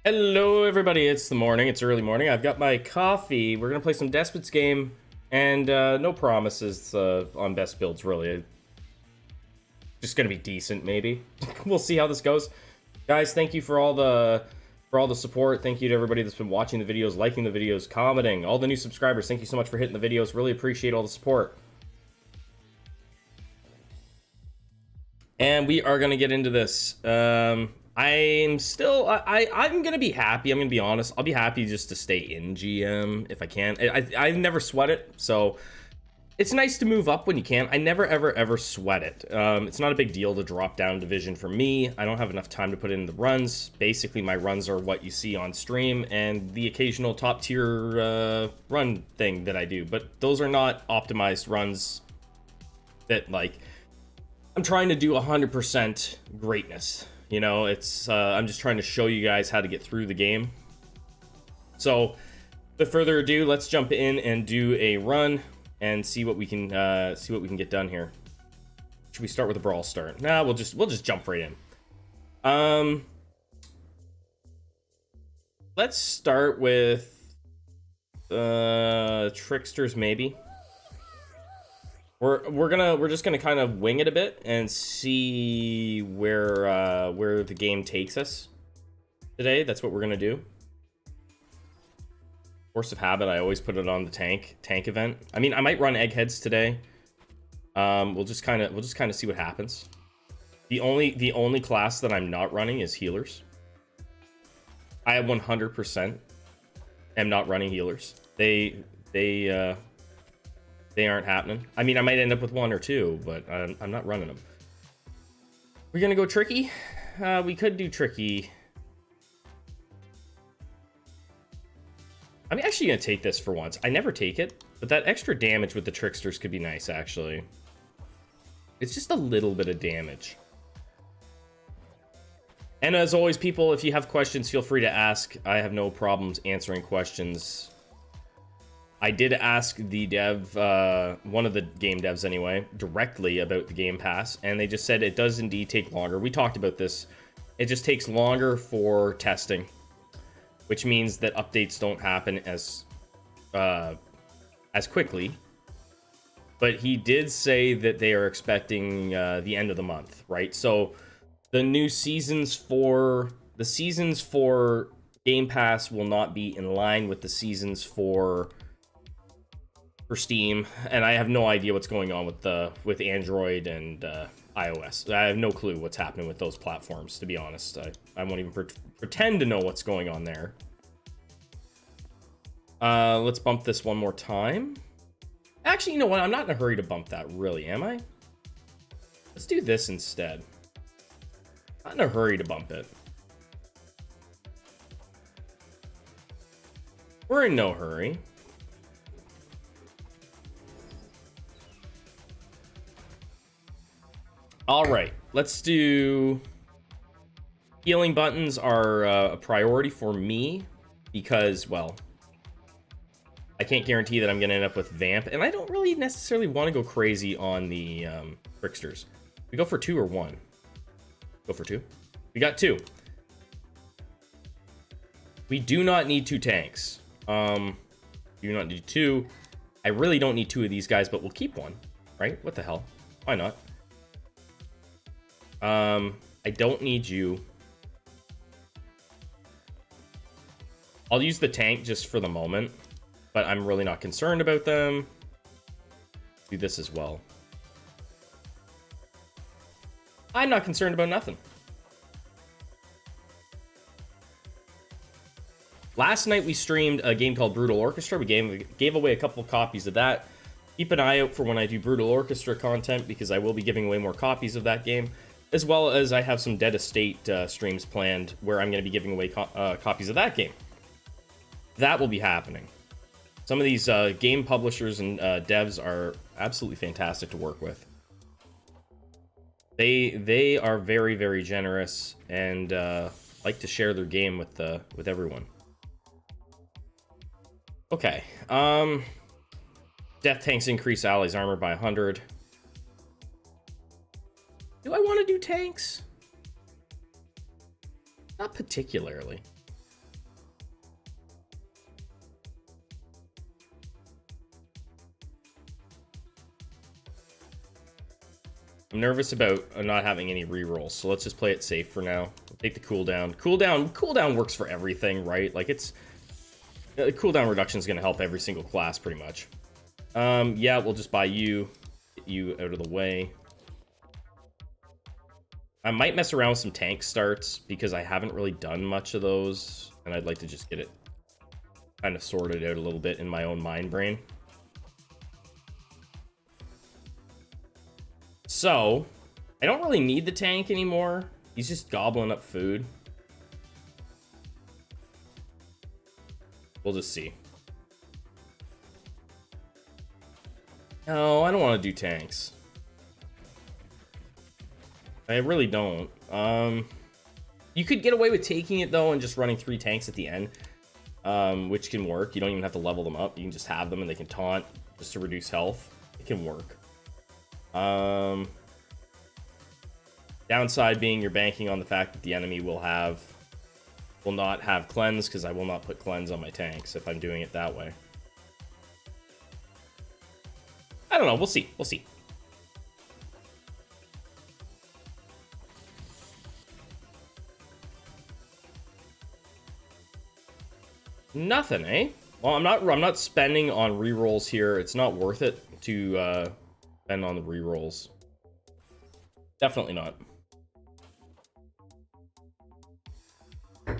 Hello everybody, it's the morning, it's early morning. I've got my coffee. We're gonna play some Despot's game, and no promises on best builds really. Just gonna be decent maybe. We'll see how this goes. Guys, thank you for all the support. Thank you to everybody that's been watching the videos, liking the videos, commenting. All the new subscribers, thank you so much for hitting the videos. Really appreciate all the support. And we are gonna get into this. I'm gonna be happy. I'm gonna be honest. I'll be happy just to stay in GM if I can. I never sweat it, so it's nice to move up when you can. I never ever sweat it. It's not a big deal to drop down division for me. I don't have enough time to put in the runs. Basically, my runs are what you see on stream and the occasional top tier run thing that I do. But those are not optimized runs that like I'm trying to do 100% greatness. You know, it's I'm just trying to show you guys how to get through the game. So, without further ado, let's jump in and do a run and see what we can get done here. Should we start with a brawl start? Nah, we'll just jump right in. Let's start with tricksters maybe. We're just gonna kind of wing it a bit and see where the game takes us today. That's what we're gonna do. Force of habit, I always put it on the tank event. I mean, I might run eggheads today. We'll just kind of see what happens. The only class that I'm not running is healers. I 100% am not running healers. They aren't happening. I mean, I might end up with one or two, but I'm not running them. We're gonna go tricky. We could do tricky. I'm actually gonna take this for once. I never take it, but that extra damage with the tricksters could be nice, actually. It's just a little bit of damage. And as always, people, if you have questions, feel free to ask. I have no problems answering questions. I did ask the dev, one of the game devs anyway, directly about the Game Pass, and they just said it does indeed take longer. We talked about this. It just takes longer for testing, which means that updates don't happen as quickly. But he did say that they are expecting the end of the month, right? So the new seasons for Game Pass will not be in line with the seasons for Steam, and I have no idea what's going on with Android and iOS. I have no clue what's happening with those platforms, to be honest. I won't even pretend to know what's going on there. Let's bump this one more time. Actually, you know what? I'm not in a hurry to bump that, really, am I? Let's do this instead. Not in a hurry to bump it. We're in no hurry. All right, let's do... Healing buttons are a priority for me because, well, I can't guarantee that I'm going to end up with Vamp, and I don't really necessarily want to go crazy on the tricksters. We go for 2 or 1? Go for 2. We got 2. We do not need 2 tanks. Do not need 2. I really don't need 2 of these guys, but we'll keep 1, right? What the hell? Why not? I don't need you. I'll use the tank just for the moment, but I'm really not concerned about them. Do this as well. I'm not concerned about nothing. Last night we streamed a game called Brutal Orchestra. We gave away a couple of copies of that. Keep an eye out for when I do Brutal Orchestra content, because I will be giving away more copies of that game. As well as I have some Dead Estate streams planned where I'm going to be giving away copies of that game. That will be happening. Some of these game publishers and devs are absolutely fantastic to work with. They are very, very generous and like to share their game with everyone. Okay. Death tanks increase allies' armor by 100. Do I want to do tanks? Not particularly. I'm nervous about not having any rerolls, so let's just play it safe for now. Take the cooldown. Cooldown works for everything, right? Like, it's... The cooldown reduction is going to help every single class, pretty much. Yeah, we'll just buy you. Get you out of the way. I might mess around with some tank starts, because I haven't really done much of those, and I'd like to just get it kind of sorted out a little bit in my own mind brain. So, I don't really need the tank anymore. He's just gobbling up food. We'll just see. No, I don't want to do tanks. I really don't. You could get away with taking it, though, and just running 3 tanks at the end, which can work. You don't even have to level them up. You can just have them, and they can taunt just to reduce health. It can work. Downside being you're banking on the fact that the enemy will not have cleanse, because I will not put cleanse on my tanks if I'm doing it that way. I don't know. We'll see. We'll see. Nothing, eh? Well, I'm not spending on rerolls here. It's not worth it to spend on the rerolls. Definitely not.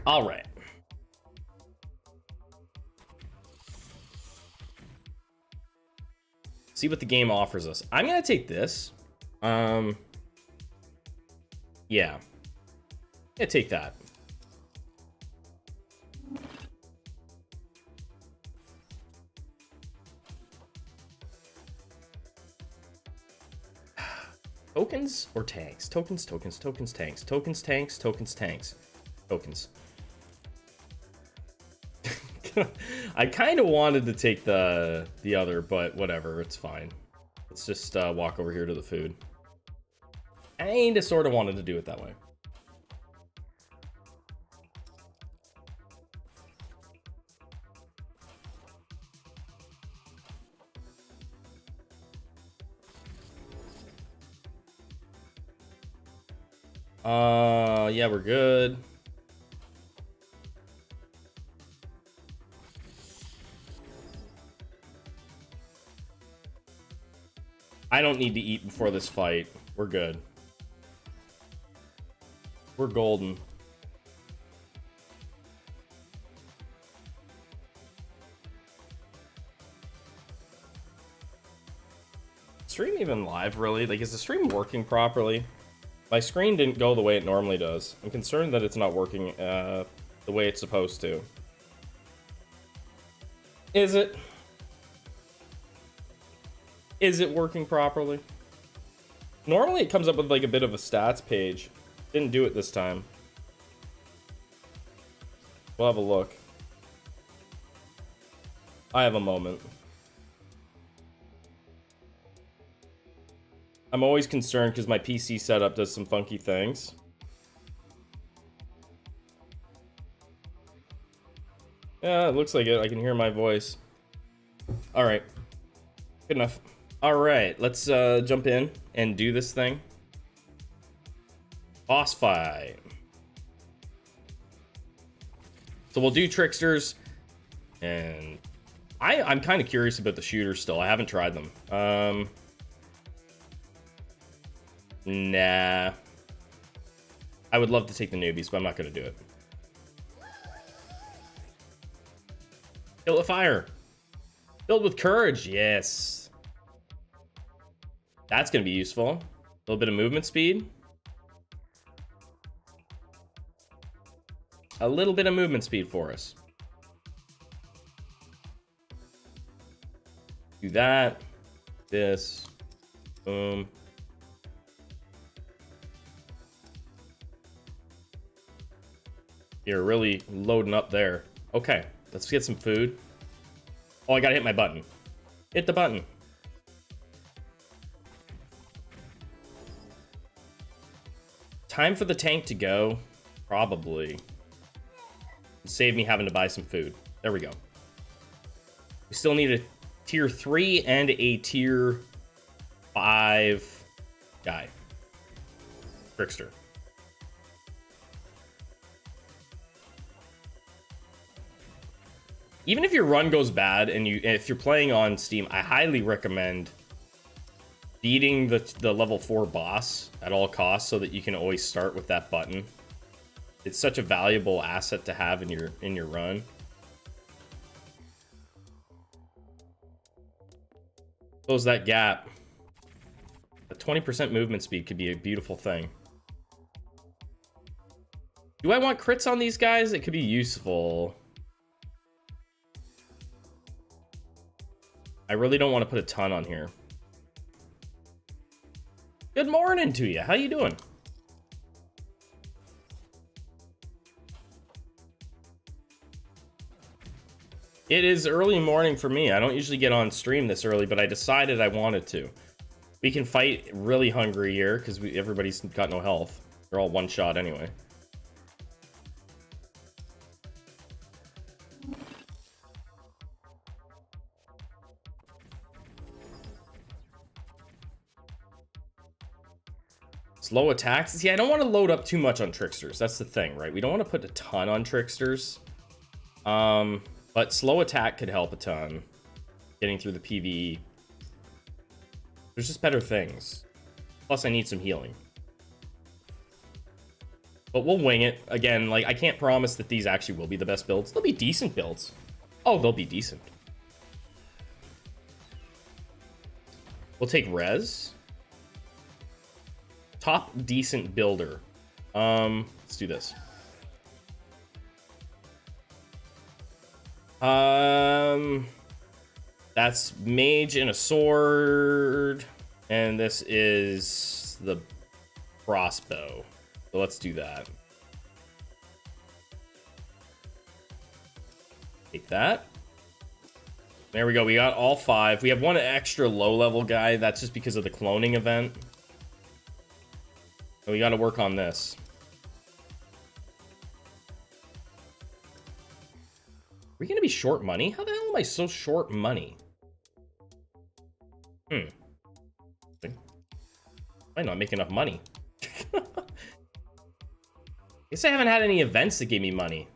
All right. See what the game offers us. I'm gonna take this. Yeah. Yeah, take that. Tokens or tanks? Tokens, tanks. Tokens, tanks. Tokens. I kind of wanted to take the other, but whatever, it's fine. Let's just walk over here to the food. I kinda sort of wanted to do it that way. Yeah, we're good. I don't need to eat before this fight. We're good. We're golden. Stream even live, really? Like, is the stream working properly? My screen didn't go the way it normally does. I'm concerned that it's not working the way it's supposed to. Is it? Is it working properly? Normally it comes up with like a bit of a stats page. Didn't do it this time. We'll have a look. I have a moment. I'm always concerned because my PC setup does some funky things. Yeah, it looks like it. I can hear my voice. All right. Good enough. All right, let's jump in and do this thing. Boss fight. So we'll do tricksters, and I'm kind of curious about the shooters still. I haven't tried them. Nah. I would love to take the newbies, but I'm not going to do it. Kill with fire. Filled with courage, yes. That's going to be useful. A little bit of movement speed. A little bit of movement speed for us. Do that. This. Boom. You're really loading up there. Okay, let's get some food. Oh, I gotta hit my button. Hit the button. Time for the tank to go. Probably. Save me having to buy some food. There we go. We still need a tier 3 and a tier 5 guy. Trickster. Even if your run goes bad and if you're playing on Steam, I highly recommend beating the level 4 boss at all costs so that you can always start with that button. It's such a valuable asset to have in your run. Close that gap. A 20% movement speed could be a beautiful thing. Do I want crits on these guys? It could be useful. I really don't want to put a ton on here. Good morning to you. How you doing? It is early morning for me. I don't usually get on stream this early, but I decided I wanted to. We can fight really hungry here because everybody's got no health. They're all one shot anyway. Slow attacks. See, I don't want to load up too much on tricksters. That's the thing, right? We don't want to put a ton on tricksters. But slow attack could help a ton. Getting through the PvE. There's just better things. Plus, I need some healing. But we'll wing it. Again, like, I can't promise that these actually will be the best builds. They'll be decent builds. Oh, they'll be decent. We'll take res. Top decent builder. Let's do this. That's mage and a sword, and this is the crossbow. So let's do that. Take that. There we go. We got all 5. We have one extra low-level guy. That's just because of the cloning event. So we got to work on this. Are we going to be short money? How the hell am I so short money? Might not make enough money. Guess I haven't had any events that gave me money.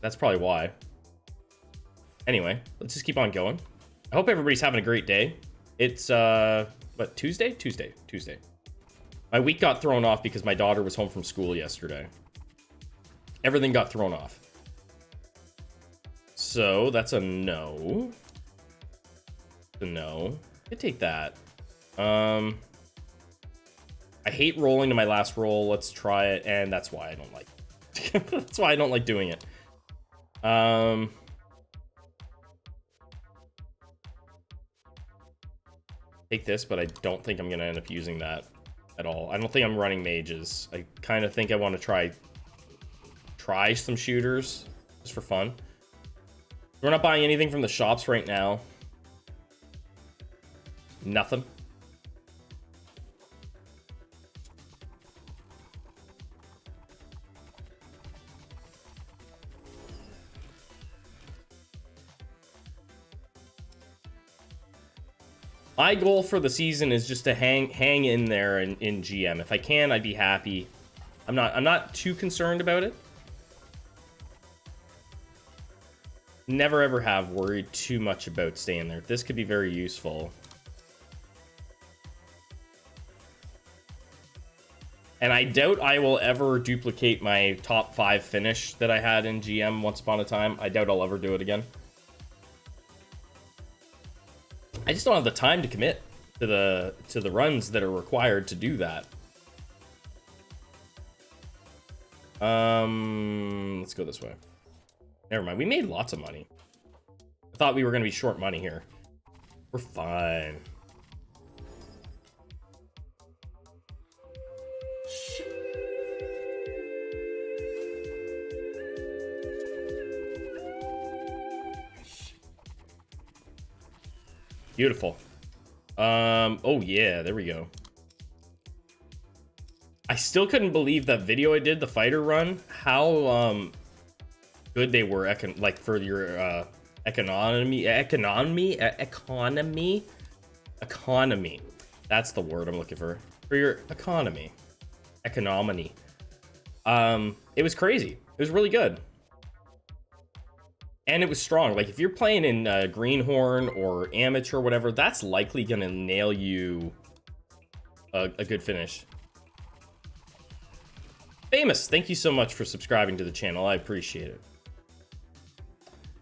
That's probably why. Anyway, let's just keep on going. I hope everybody's having a great day. It's, what, Tuesday? Tuesday. My week got thrown off because my daughter was home from school yesterday. Everything got thrown off. So, that's a no. A no. Could take that. I hate rolling to my last roll. Let's try it, and that's why I don't like it. That's why I don't like doing it. Take this, but I don't think I'm gonna end up using that at all. I don't think I'm running mages. I kind of think I want to try some shooters just for fun. We're not buying anything from the shops right now. Nothing. My goal for the season is just to hang in there in GM. If I can, I'd be happy. I'm not too concerned about it. Never ever have worried too much about staying there. This could be very useful. And I doubt I will ever duplicate my top 5 finish that I had in GM once upon a time. I doubt I'll ever do it again. I just don't have the time to commit to the runs that are required to do that. Let's go this way. Never mind. We made lots of money. I thought we were going to be short money here. We're fine. Beautiful. Oh yeah, there we go. I still couldn't believe that video I did, the fighter run, how good they were like for your economy. That's the word I'm looking for. for your economy. It was crazy. It was really good. And it was strong. Like, if you're playing in Greenhorn or Amateur or whatever, that's likely going to nail you a good finish. Famous, thank you so much for subscribing to the channel. I appreciate it.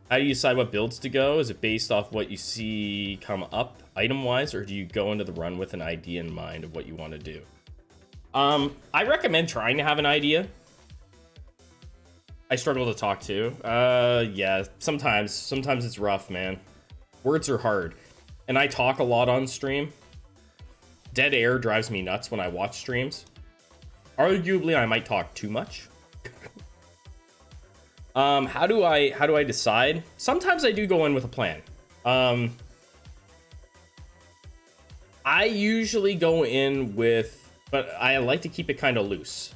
How do you decide what builds to go? Is it based off what you see come up item-wise, or do you go into the run with an idea in mind of what you want to do? I recommend trying to have an idea. I struggle to talk to. Yeah, sometimes it's rough, man. Words are hard. And I talk a lot on stream. Dead air drives me nuts when I watch streams. Arguably, I might talk too much. How do I decide? Sometimes I do go in with a plan. I usually go in with, but I like to keep it kind of loose.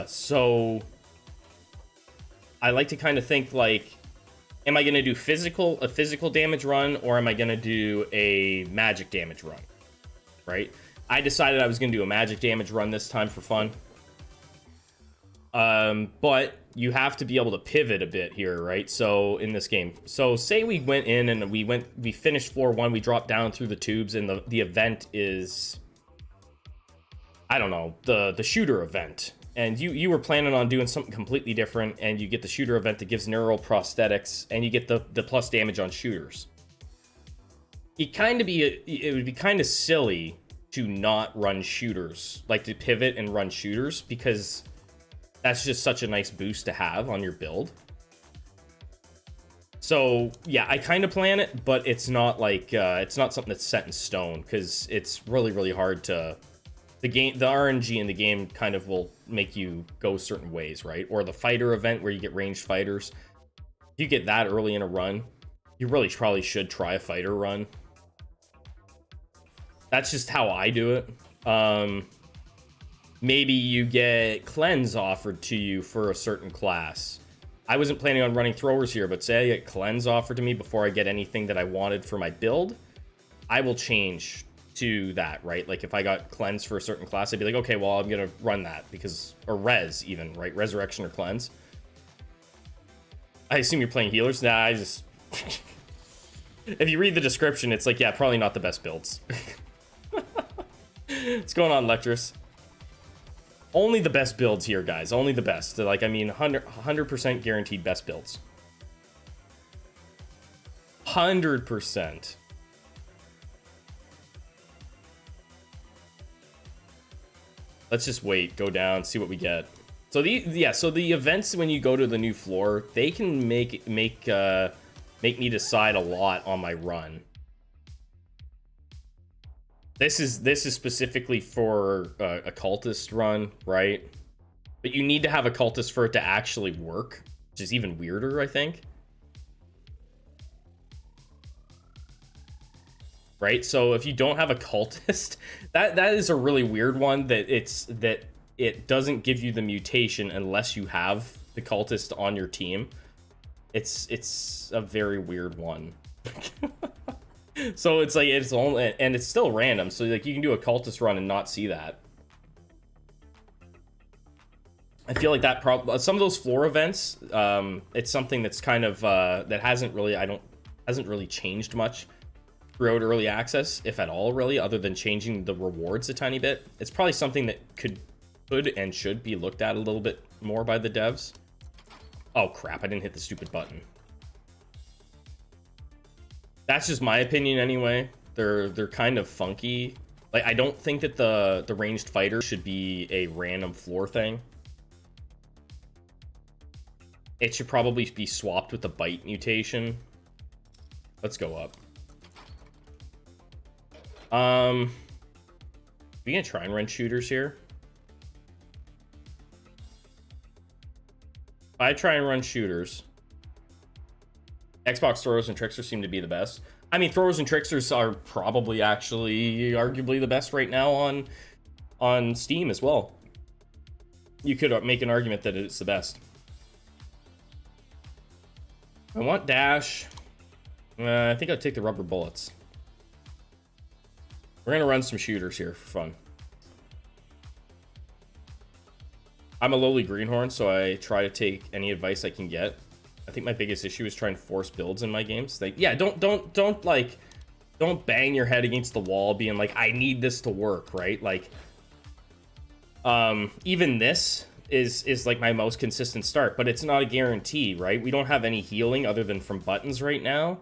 So I like to kind of think like, am I going to do a physical damage run, or am I going to do a magic damage run? Right? I decided I was going to do a magic damage run this time for fun. But you have to be able to pivot a bit here, right? So in this game, so say we went in and we finished floor 1, we dropped down through the tubes, and the event is, I don't know, the shooter event, and you were planning on doing something completely different, and you get the shooter event that gives neural prosthetics, and you get the plus damage on shooters. It would be kind of silly to not run shooters, like to pivot and run shooters, because that's just such a nice boost to have on your build. So yeah, I kind of plan it, but it's not like it's not something that's set in stone, because it's really hard to, the RNG in the game kind of will make you go certain ways, right? Or the fighter event where you get ranged fighters. If you get that early in a run, you really probably should try a fighter run. That's just how I do it. Maybe you get cleanse offered to you for a certain class. I wasn't planning on running throwers here, but say I get cleanse offered to me before I get anything that I wanted for my build, I will change to that, right? Like if I got cleanse for a certain class, I'd be like, okay, well, I'm gonna run that because, or res even, right? Resurrection or cleanse. I assume you're playing healers. Nah, I just if you read the description, it's like, yeah, probably not the best builds. What's going on, Lectress? Only the best builds here, guys. Only the best. Like, I mean, 100% guaranteed best builds. 100%. Let's just wait, go down, see what we get. So the events when you go to the new floor, they can make me decide a lot on my run. This is specifically for a cultist run, right? But you need to have a cultist for it to actually work, which is even weirder, I think. Right? So if you don't have a cultist, that is a really weird one, that it doesn't give you the mutation unless you have the cultist on your team. It's a very weird one. So it's like, it's only, and it's still random, so like you can do a cultist run and not see that. I feel like that some of those floor events, it's something that's kind of that hasn't really changed much throughout early access, if at all, really, other than changing the rewards a tiny bit. It's probably something that could and should be looked at a little bit more by the devs. Oh crap, I didn't hit the stupid button. That's just my opinion anyway. They're kind of funky. Like, I don't think that the ranged fighter should be a random floor thing. It should probably be swapped with the bite mutation. Let's go up. We gonna try and run shooters here? If I try and run shooters, Xbox throwers and tricksters seem to be the best. I mean, throwers and tricksters are probably arguably the best right now on Steam as well. You could make an argument that it's the best. I want dash. I think I'd take the rubber bullets. We're gonna run some shooters here for fun. I'm a lowly greenhorn, so I try to take any advice I can get. I think my biggest issue is trying to force builds in my games. Like, yeah, don't like, don't bang your head against the wall being like, I need this to work, right? Like, even this is like my most consistent start, but it's not a guarantee, right? We don't have any healing other than from buttons right now,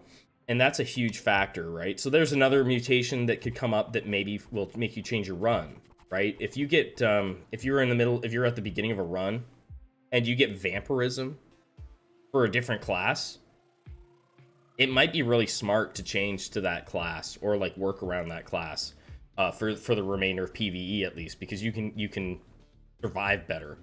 and that's a huge factor, right? So there's another mutation that could come up that maybe will make you change your run, right? If you get if you're in the middle, if you're at the beginning of a run and you get vampirism for a different class, it might be really smart to change to that class or like work around that class for the remainder of PvE at least, because you can survive better.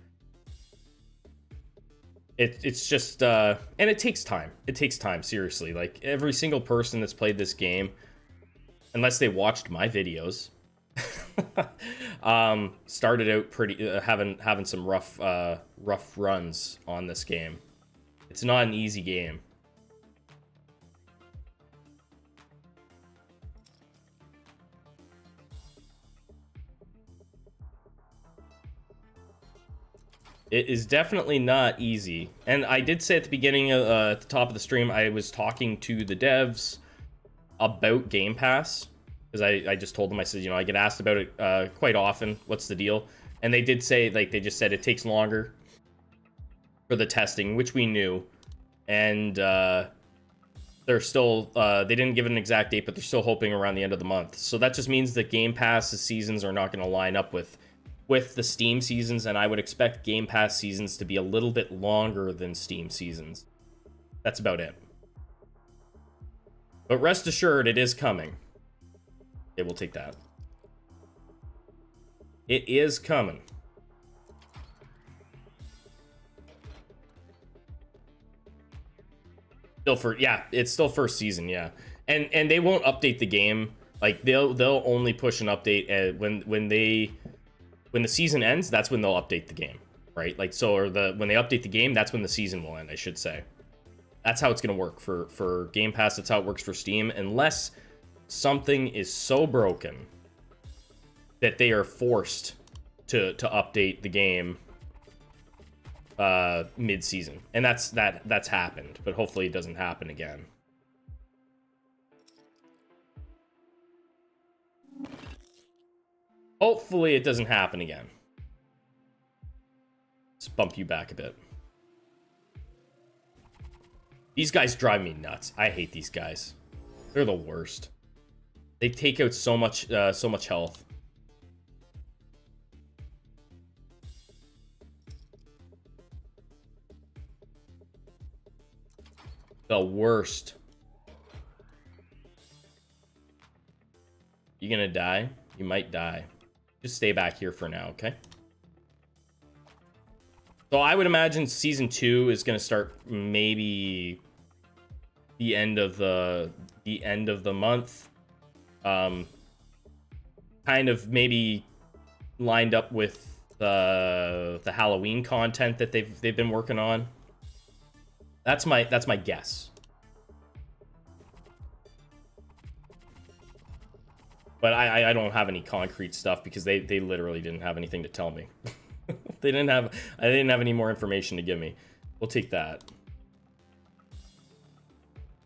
It's just and it takes time. It takes time, seriously. Like, every single person that's played this game, unless they watched my videos, started out pretty having some rough runs on this game. It's not an easy game. It is definitely not easy. And I did say at the beginning, at the top of the stream, I was talking to the devs about Game Pass. Because I just told them, I said, you know, I get asked about it quite often. What's the deal? And they did say, like, they just said it takes longer for the testing, which we knew. And they're still, they didn't give it an exact date, but they're still hoping around the end of the month. So that just means that Game Pass's seasons are not going to line up with the Steam seasons, and I would expect Game Pass seasons to be a little bit longer than Steam seasons. That's about it. But rest assured, it is coming. Okay, we'll take that. It is coming. Still it's still first season, yeah. And they won't update the game. Like, they'll only push an update when the season ends. That's when they'll update the game, right? Like, so, or when they update the game, that's when the season will end, I should say. That's how it's gonna work for Game Pass. That's how it works for Steam, unless something is so broken that they are forced to update the game mid-season. And that's happened, but hopefully it doesn't happen again. Hopefully it doesn't happen again. Let's bump you back a bit. These guys drive me nuts. I hate these guys. They're the worst. They take out so much health. The worst. You gonna die? You might die. Just stay back here for now, okay? So I would imagine season 2 is going to start maybe the end of the month. Kind of maybe lined up with the Halloween content that they've been working on. That's my guess. But I don't have any concrete stuff because they literally didn't have anything to tell me. I didn't have any more information to give me. We'll take that.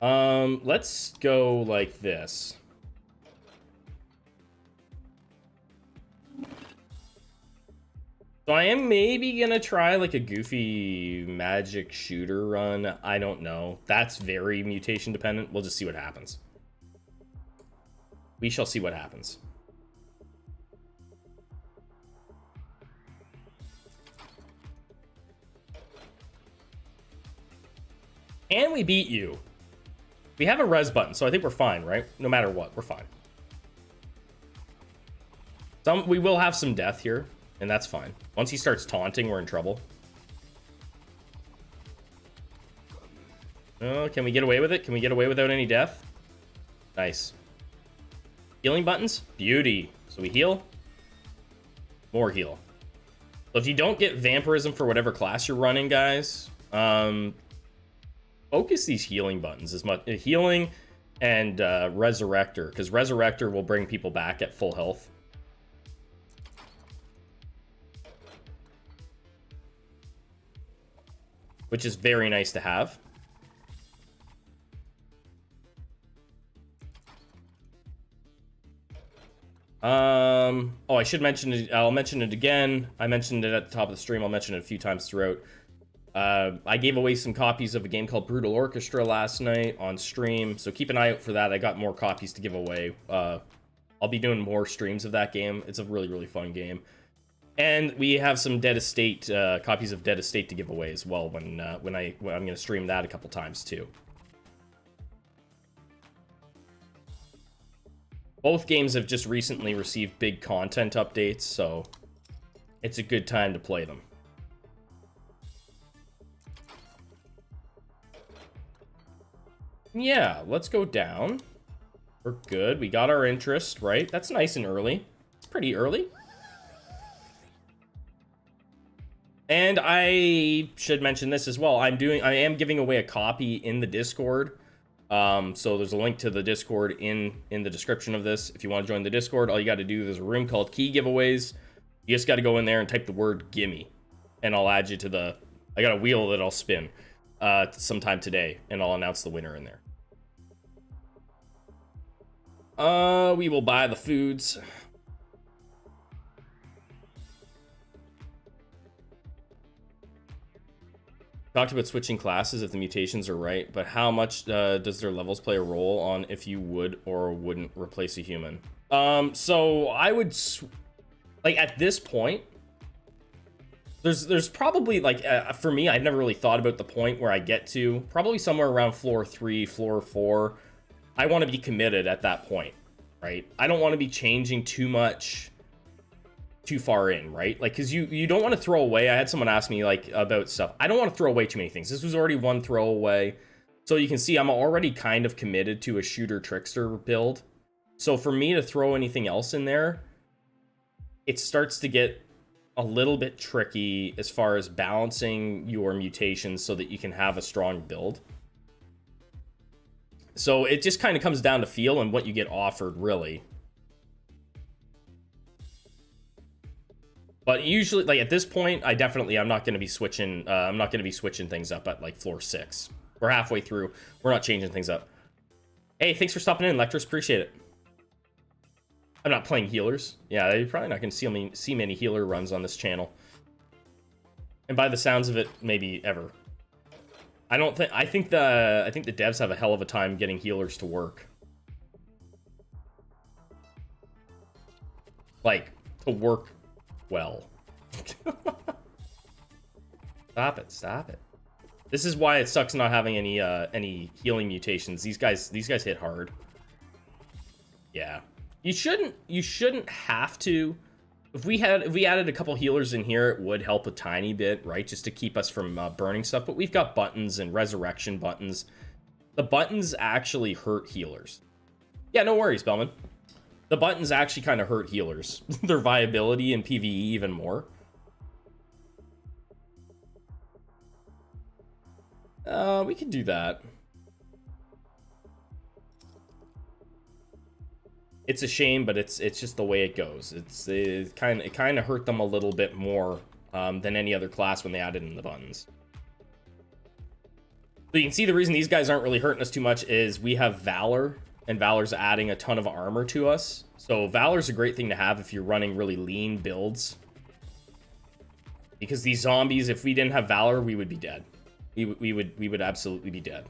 Let's go like this. So I am maybe gonna try like a goofy magic shooter run. I don't know. That's very mutation dependent. We'll just see what happens. We shall see what happens. And we beat you. We have a res button, so I think we're fine, right? No matter what, we're fine. We will have some death here, and that's fine. Once he starts taunting, we're in trouble. Oh, can we get away with it? Can we get away without any death? Nice. Healing buttons? Beauty. So we heal. More heal. So if you don't get vampirism for whatever class you're running, guys, focus these healing buttons as much. Healing and Resurrector, because Resurrector will bring people back at full health. which is very nice to have. Oh, I should mention it. I'll mention it again. I mentioned it at the top of the stream. I'll mention it a few times throughout. I gave away some copies of a game called Brutal Orchestra last night on stream, so keep an eye out for that. I got more copies to give away. I'll be doing more streams of that game. It's a really, really fun game. And we have some Dead Estate, copies of Dead Estate to give away as well when I'm going to stream that a couple times too. Both games have just recently received big content updates, so it's a good time to play them. Yeah, let's go down. We're good. We got our interest, right? That's nice and early. It's pretty early. And I should mention this as well. I am giving away a copy in the Discord. So there's a link to the Discord in the description of this. If you want to join the Discord, all you got to do, there's a room called Key Giveaways. You just got to go in there and type the word gimme, and I'll add you to the, I got a wheel that I'll spin sometime today, and I'll announce the winner in there. We will buy the foods. Talked about switching classes if the mutations are right, but how much does their levels play a role on if you would or wouldn't replace a human? So I would, like, at this point, there's probably, like, for me, I've never really thought about the point where I get to, probably somewhere around floor 3, floor 4. I want to be committed at that point, right? I don't want to be changing too much too far in, right? Like, because you don't want to throw away. I had someone ask me, like, about stuff. I don't want to throw away too many things. This was already one throwaway. So you can see I'm already kind of committed to a shooter trickster build. So for me to throw anything else in there, it starts to get a little bit tricky as far as balancing your mutations so that you can have a strong build. So it just kind of comes down to feel and what you get offered, really. But usually, like, at this point, I'm not going to be switching. I'm not going to be switching things up at, like, floor 6. We're halfway through. We're not changing things up. Hey, thanks for stopping in, Lectors. Appreciate it. I'm not playing healers. Yeah, you're probably not going to see many healer runs on this channel. And by the sounds of it, maybe ever. I think the devs have a hell of a time getting healers to work. Like, to work well. Stop it. This is why it sucks not having any healing mutations. These guys hit hard. Yeah. You shouldn't have to. If we added a couple healers in here, it would help a tiny bit, right? Just to keep us from burning stuff. But we've got buttons and resurrection buttons. The buttons actually hurt healers. Yeah, no worries, Bellman. The buttons actually kind of hurt healers. Their viability in PvE even more. We could do that. It's a shame, but it's just the way it goes. It kind of hurt them a little bit more than any other class when they added in the buttons. So you can see the reason these guys aren't really hurting us too much is we have Valor, and Valor's adding a ton of armor to us. So Valor's a great thing to have if you're running really lean builds. Because these zombies, if we didn't have Valor, we would be dead. We would absolutely be dead.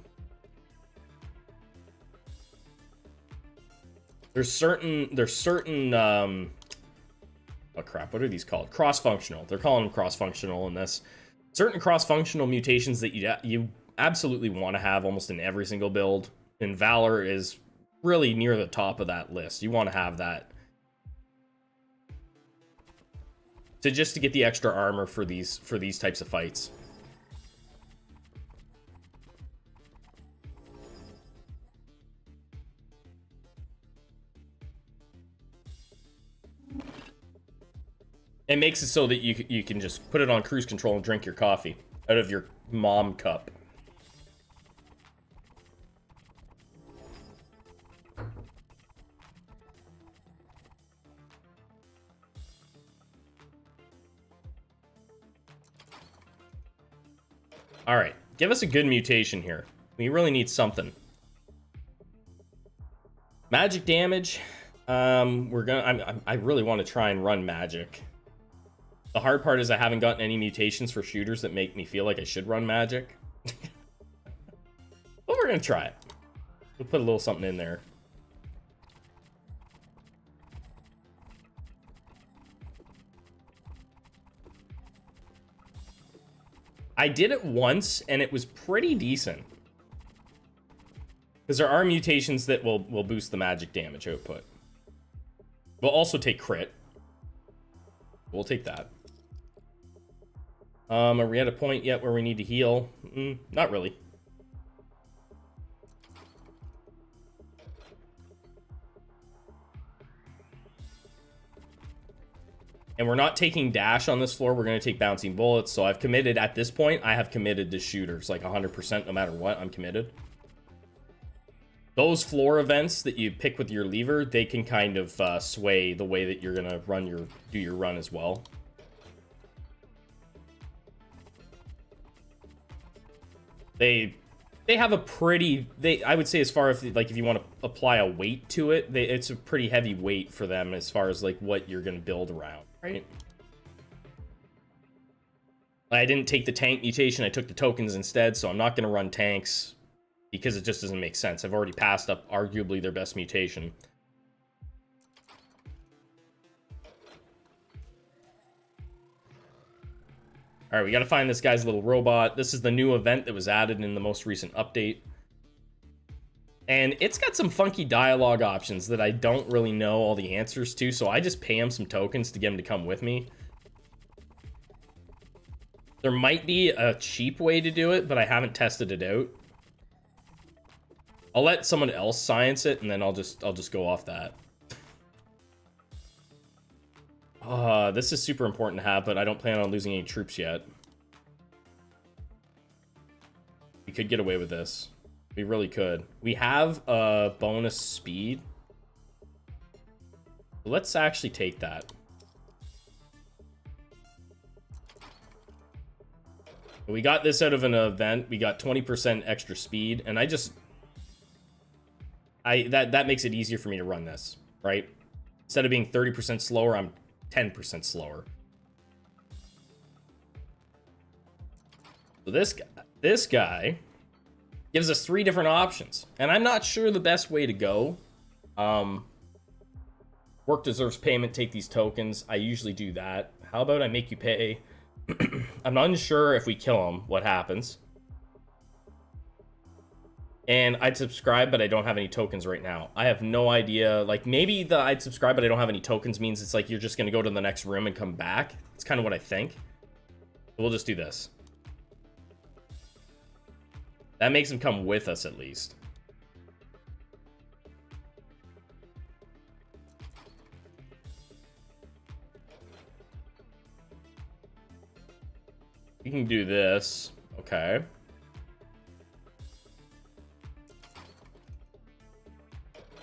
There's certain oh crap, what are these called? Cross-functional. They're calling them cross-functional in this. Certain cross-functional mutations that you absolutely want to have almost in every single build. And Valor is really near the top of that list. You want to have that. So just to get the extra armor for these types of fights. It makes it so that you can just put it on cruise control and drink your coffee out of your mom cup. All right, give us a good mutation here. We really need something. Magic damage. I really want to try and run magic. The hard part is I haven't gotten any mutations for shooters that make me feel like I should run magic. But we're gonna try it. We'll put a little something in there. I did it once and it was pretty decent. Because there are mutations that will boost the magic damage output. We'll also take crit. We'll take that. Are we at a point yet where we need to heal? Not really. And we're not taking dash on this floor. We're going to take bouncing bullets. So I've committed at this point. I have committed to shooters like 100%. No matter what, I'm committed. Those floor events that you pick with your lever, they can kind of sway the way that you're going to do your run as well. They have a pretty, I would say, as far as like if you want to apply a weight to it, it's a pretty heavy weight for them as far as like what you're going to build around, right? I didn't take the tank mutation, I took the tokens instead, so I'm not going to run tanks because it just doesn't make sense. I've already passed up arguably their best mutation. All right, we got to find this guy's little robot. This is the new event that was added in the most recent update. And it's got some funky dialogue options that I don't really know all the answers to, so I just pay him some tokens to get him to come with me. There might be a cheap way to do it, but I haven't tested it out. I'll let someone else science it, and then I'll just go off that. This is super important to have, but I don't plan on losing any troops yet. We could get away with this. We really could. We have a bonus speed. Let's actually take that. We got this out of an event. We got 20% extra speed, and that makes it easier for me to run this, right? Instead of being 30% slower, I'm 10% slower. So this guy gives us 3 different options, and I'm not sure the best way to go. Work deserves payment, take these tokens. I usually do that. How about I make you pay? I'm unsure if we kill him, what happens. And I'd subscribe, but I don't have any tokens right now. I have no idea. Like, maybe the I'd subscribe, but I don't have any tokens means it's like you're just going to go to the next room and come back. It's kind of what I think. We'll just do this. That makes him come with us, at least. We can do this. Okay.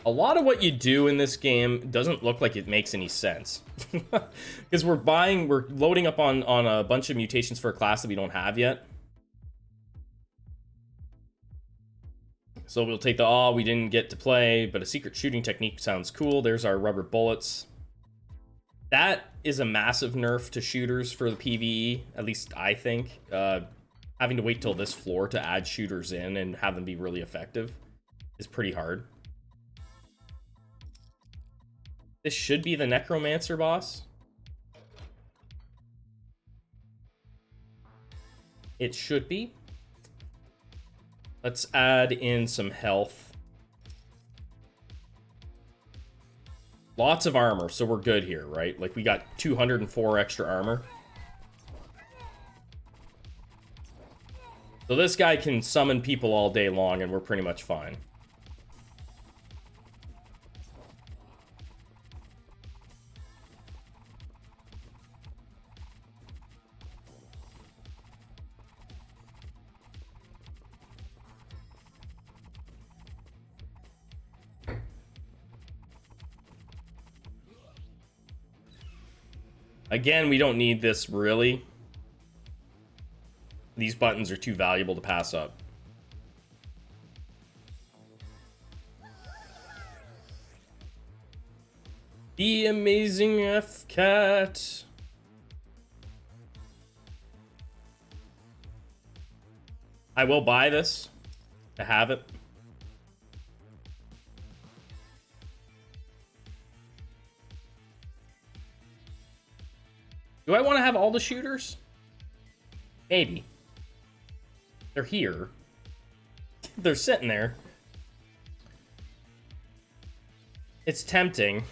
A lot of what you do in this game doesn't look like it makes any sense. Because we're loading up on a bunch of mutations for a class that we don't have yet. So we'll take the, we didn't get to play, but a secret shooting technique sounds cool. There's our rubber bullets. That is a massive nerf to shooters for the PvE, at least I think. Having to wait till this floor to add shooters in and have them be really effective is pretty hard. This should be the Necromancer boss. It should be. Let's add in some health. Lots of armor, so we're good here, right? Like, we got 204 extra armor. So this guy can summon people all day long, and we're pretty much fine. Again, we don't need this really. These buttons are too valuable to pass up. The amazing F-Cat. I will buy this to have it. Do I want to have all the shooters? Maybe. They're here. They're sitting there. It's tempting.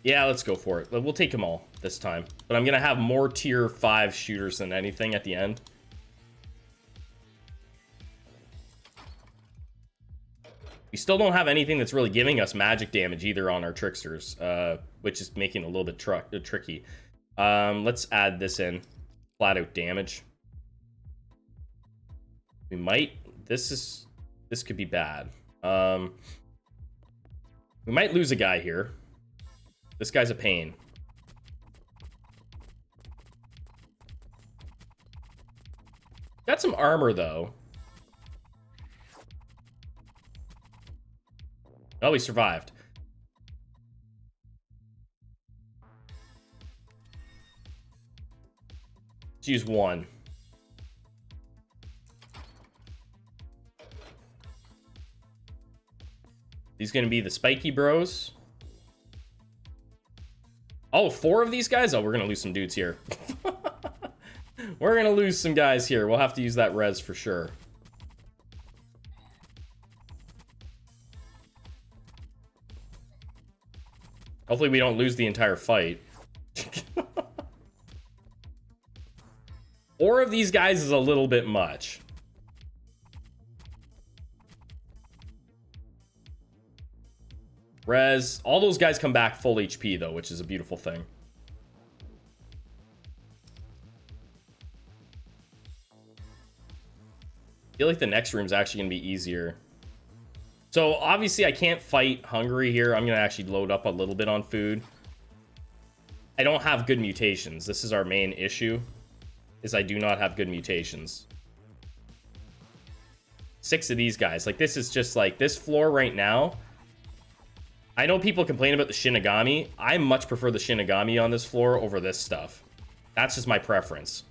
Yeah, let's go for it. We'll take them all this time. But I'm going to have more tier 5 shooters than anything at the end. We still don't have anything that's really giving us magic damage either on our tricksters, which is making it a little bit tricky. Let's add this in. Flat out damage. We might... This could be bad. We might lose a guy here. This guy's a pain. Got some armor, though. Oh, he survived. Let's use one. These gonna be the spiky bros. Oh, 4 of these guys? Oh, we're gonna lose some dudes here. We're gonna lose some guys here. We'll have to use that res for sure. Hopefully we don't lose the entire fight. 4 of these guys is a little bit much. Res. All those guys come back full HP, though, which is a beautiful thing. I feel like the next room is actually going to be easier. So, obviously, I can't fight hungry here. I'm going to actually load up a little bit on food. I don't have good mutations. This is our main issue, is I do not have good mutations. 6 of these guys. Like, this is just, like, this floor right now... I know people complain about the Shinigami. I much prefer the Shinigami on this floor over this stuff. That's just my preference.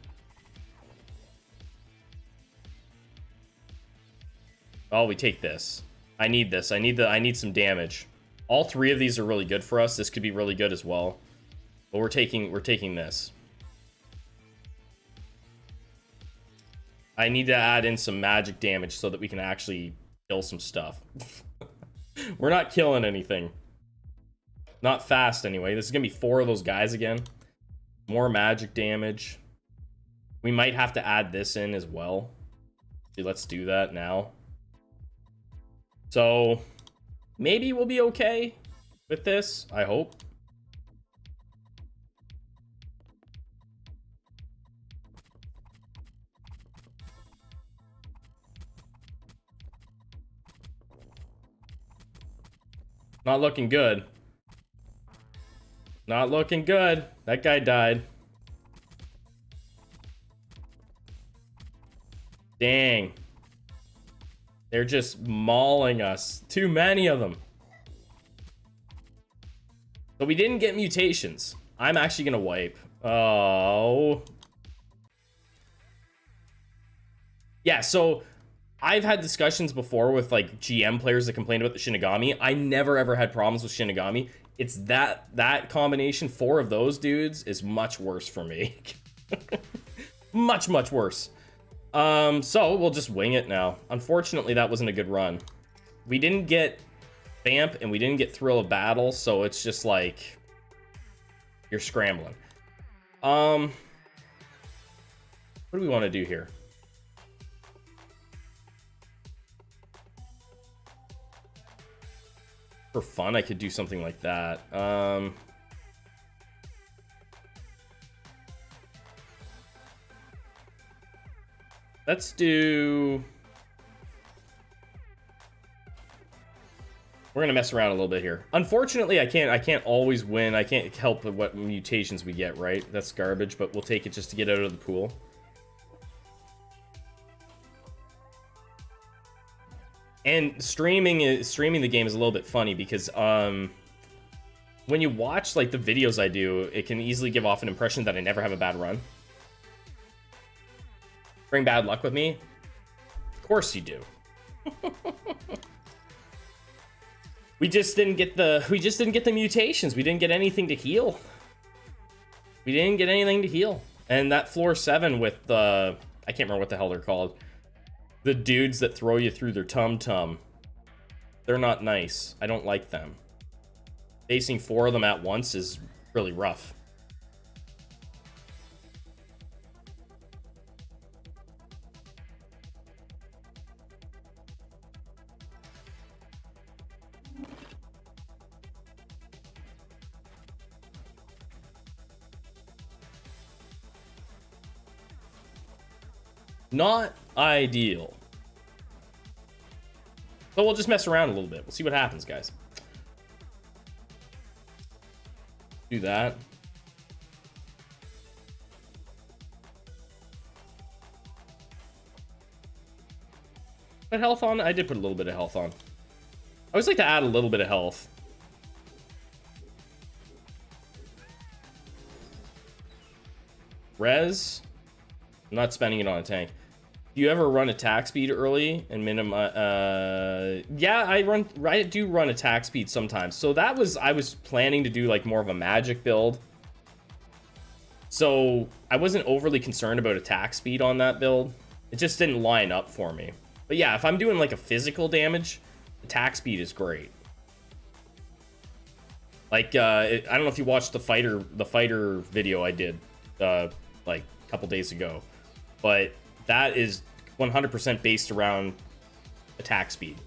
Oh, we take this. I need this. I need some damage. All 3 of these are really good for us. This could be really good as well. But we're taking this. I need to add in some magic damage so that we can actually kill some stuff. We're not killing anything. Not fast, anyway. This is going to be 4 of those guys again. More magic damage. We might have to add this in as well. Dude, let's do that now. So, maybe we'll be okay with this. I hope. Not looking good. Not looking good. That guy died. Dang. They're just mauling us. Too many of them. But we didn't get mutations. I'm actually gonna wipe. Oh. Yeah, so... I've had discussions before with like GM players that complain about the Shinigami. I never ever had problems with Shinigami. It's that combination, 4 of those dudes is much worse for me. much worse. So we'll just wing it now. Unfortunately, that wasn't a good run. We didn't get Vamp and we didn't get Thrill of Battle, so it's just like you're scrambling. What do we want to do here? For fun, I could do something like that. Let's do... We're gonna mess around a little bit here. Unfortunately, I can't always win. I can't help what mutations we get, right? That's garbage, but we'll take it just to get out of the pool. And streaming the game is a little bit funny because when you watch like the videos I do, it can easily give off an impression that I never have a bad run. Bring bad luck with me? Of course you do. We just didn't get the mutations. We didn't get anything to heal. And that floor 7 with the I can't remember what the hell they're called. The dudes that throw you through their tum-tum. They're not nice. I don't like them. Facing 4 of them at once is really rough. Not ideal. But we'll just mess around a little bit. We'll see what happens, guys. Do that. Put health on? I did put a little bit of health on. I always like to add a little bit of health. Res. I'm not spending it on a tank. Do you ever run attack speed early and minimize? Yeah, I do run attack speed sometimes. So that was, I was planning to do like more of a magic build. So I wasn't overly concerned about attack speed on that build. It just didn't line up for me. But yeah, if I'm doing like a physical damage, attack speed is great. Like, I don't know if you watched the fighter video I did like a couple days ago, but that is 100% based around attack speed.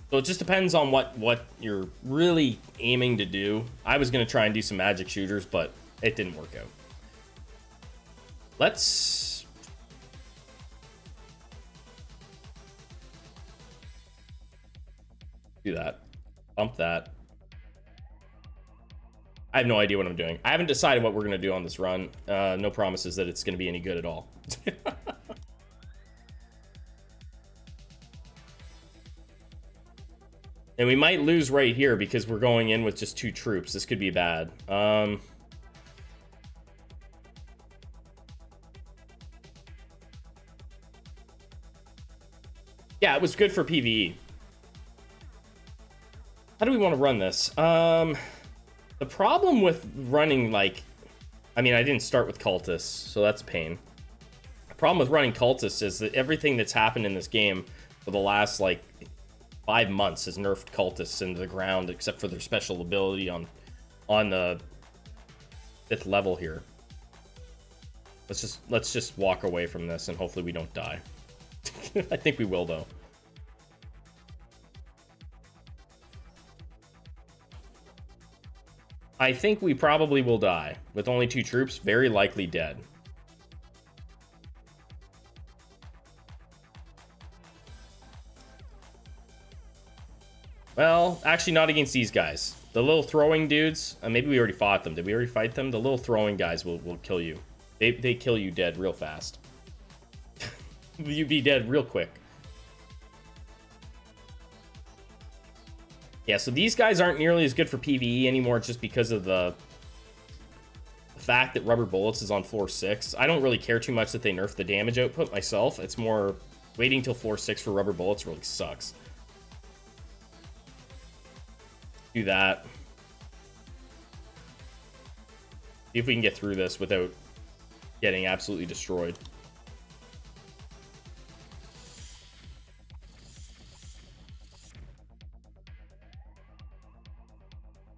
So it just depends on what you're really aiming to do. I was going to try and do some magic shooters, but it didn't work out. Let's... do that. Bump that. I have no idea what I'm doing. I haven't decided what we're going to do on this run. No promises that it's going to be any good at all. And we might lose right here because we're going in with just 2 troops. This could be bad. Yeah, it was good for PvE. How do we want to run this? The problem with running, like... I mean, I didn't start with cultists, so that's a pain. The problem with running cultists is that everything that's happened in this game for the last, like, 5 months has nerfed cultists into the ground, except for their special ability on the 5th level here. Let's just walk away from this, and hopefully we don't die. I think we will, though. I think we probably will die. With only 2 troops, very likely dead. Well, actually not against these guys. The little throwing dudes, maybe we already fought them. Did we already fight them? The little throwing guys will kill you. They kill you dead real fast. You'd be dead real quick. Yeah, so these guys aren't nearly as good for PvE anymore just because of the fact that rubber bullets is on floor 6. I don't really care too much that they nerf the damage output myself. It's more waiting till floor 6 for rubber bullets really sucks. Do that. See if we can get through this without getting absolutely destroyed.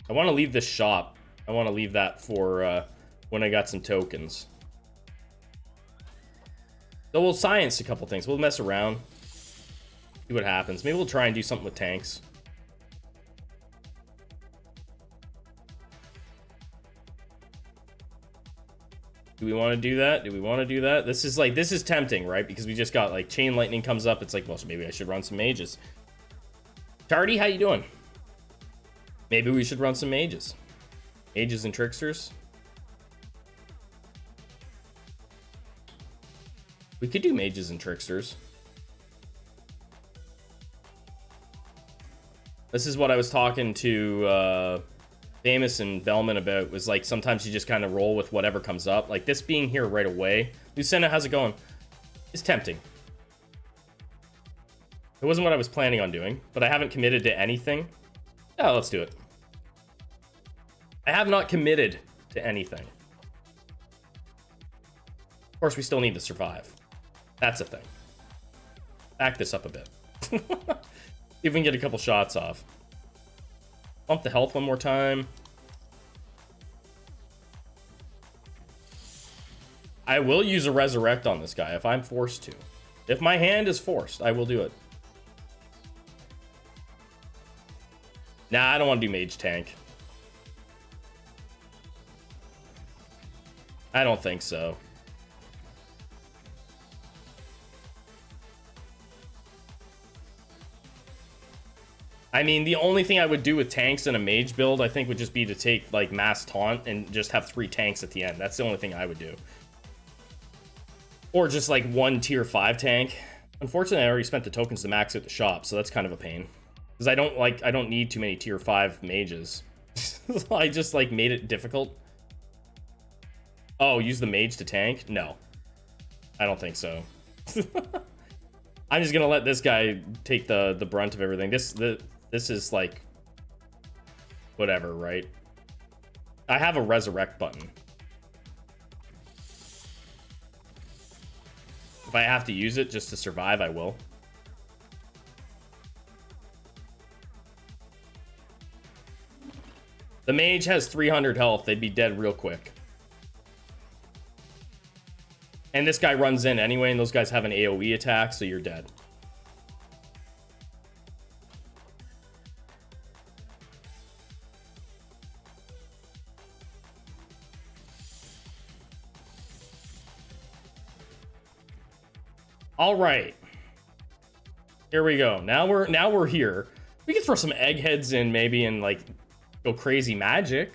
I want to leave this shop. I want to leave that for when I got some tokens. So we'll science a couple things. We'll mess around. See what happens. Maybe we'll try and do something with tanks. Do we want to do that? Do we want to do that? This is tempting, right? Because we just got like chain lightning comes up. It's like, well, so maybe I should run some mages. Tardy, how you doing? Maybe we should run some mages. Mages and tricksters. We could do mages and tricksters. This is what I was talking to Famous and Bellman about, was like sometimes you just kind of roll with whatever comes up. Like this being here right away. Lucinda, how's it going? It's tempting. It wasn't what I was planning on doing, but I haven't committed to anything. Yeah, let's do it. I have not committed to anything. Of course, we still need to survive. That's a thing. Back this up a bit. See if we can get a couple shots off. Bump the health one more time. I will use a resurrect on this guy if I'm forced to. If my hand is forced, I will do it. Nah, I don't want to do mage tank. I don't think so. I mean, the only thing I would do with tanks in a mage build, I think, would just be to take, like, mass taunt and just have 3 tanks at the end. That's the only thing I would do. Or just, like, 1 tier 5 tank. Unfortunately, I already spent the tokens to max at the shop, so that's kind of a pain. Because I don't need too many tier 5 mages. I just, like, made it difficult. Oh, use the mage to tank? No. I don't think so. I'm just gonna let this guy take the brunt of everything. This is like whatever, right? I have a resurrect button. If I have to use it just to survive, I will. The mage has 300 health. They'd be dead real quick. And this guy runs in anyway, and those guys have an AoE attack, so you're dead. All right. Here we go. Now we're here. We can throw some eggheads in maybe and like go crazy magic.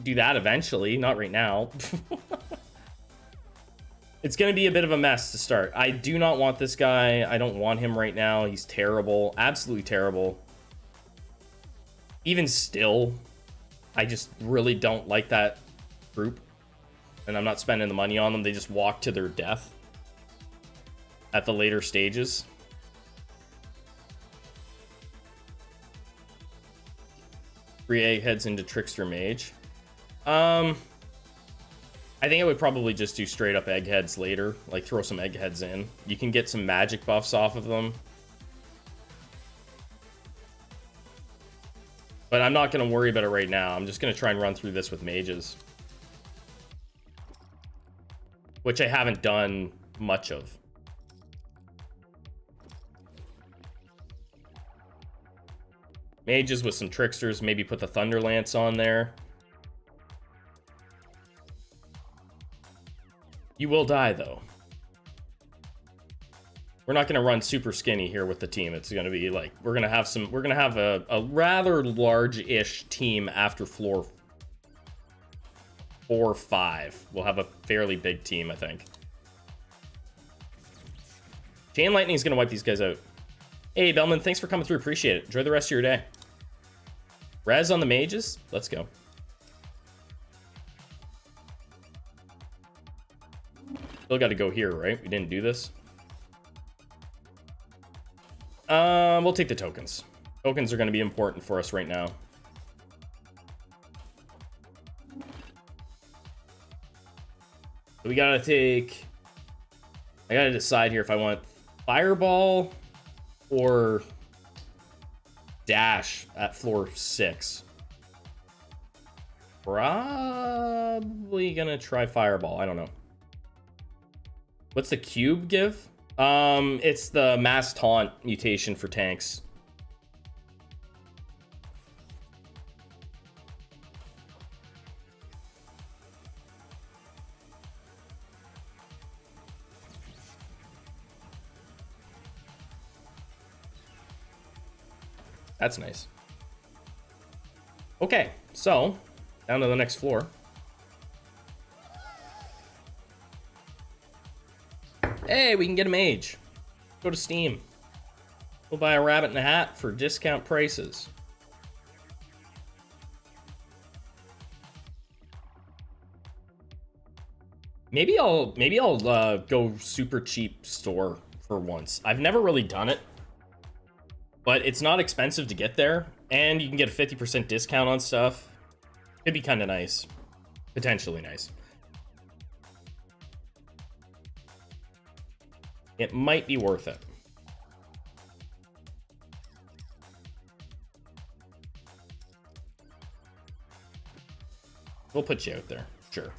Do that eventually, not right now. It's gonna be a bit of a mess to start. I do not want this guy. I don't want him right now. He's terrible, absolutely terrible. Even still, I just really don't like that group, and I'm not spending the money on them. They just walk to their death at the later stages. Three eggheads into trickster mage. I think I would probably just do straight up eggheads later, like throw some eggheads in. You can get some magic buffs off of them. But I'm not going to worry about it right now. I'm just going to try and run through this with mages, which I haven't done much of. Mages with some tricksters, maybe put the Thunder Lance on there. You will die, though. We're not going to run super skinny here with the team. It's going to be like, we're going to have a rather large-ish team after floor 4 or 5. We'll have a fairly big team, I think. Chain Lightning is going to wipe these guys out. Hey, Bellman, thanks for coming through. Appreciate it. Enjoy the rest of your day. Res on the mages. Let's go. Still got to go here, right? We didn't do this. We'll take the tokens. Tokens are going to be important for us right now. So we gotta take... I gotta decide here if I want Fireball or Dash at floor 6. Probably gonna try Fireball. I don't know. What's the cube give? It's the mass taunt mutation for tanks. That's nice. Okay, so down to the next floor. Hey, we can get a mage. Go to Steam. We'll buy a rabbit in a hat for discount prices. Maybe I'll go super cheap store for once. I've never really done it, but it's not expensive to get there, and you can get a 50% discount on stuff. Could be kind of nice, potentially nice. It might be worth it. We'll put you out there, sure.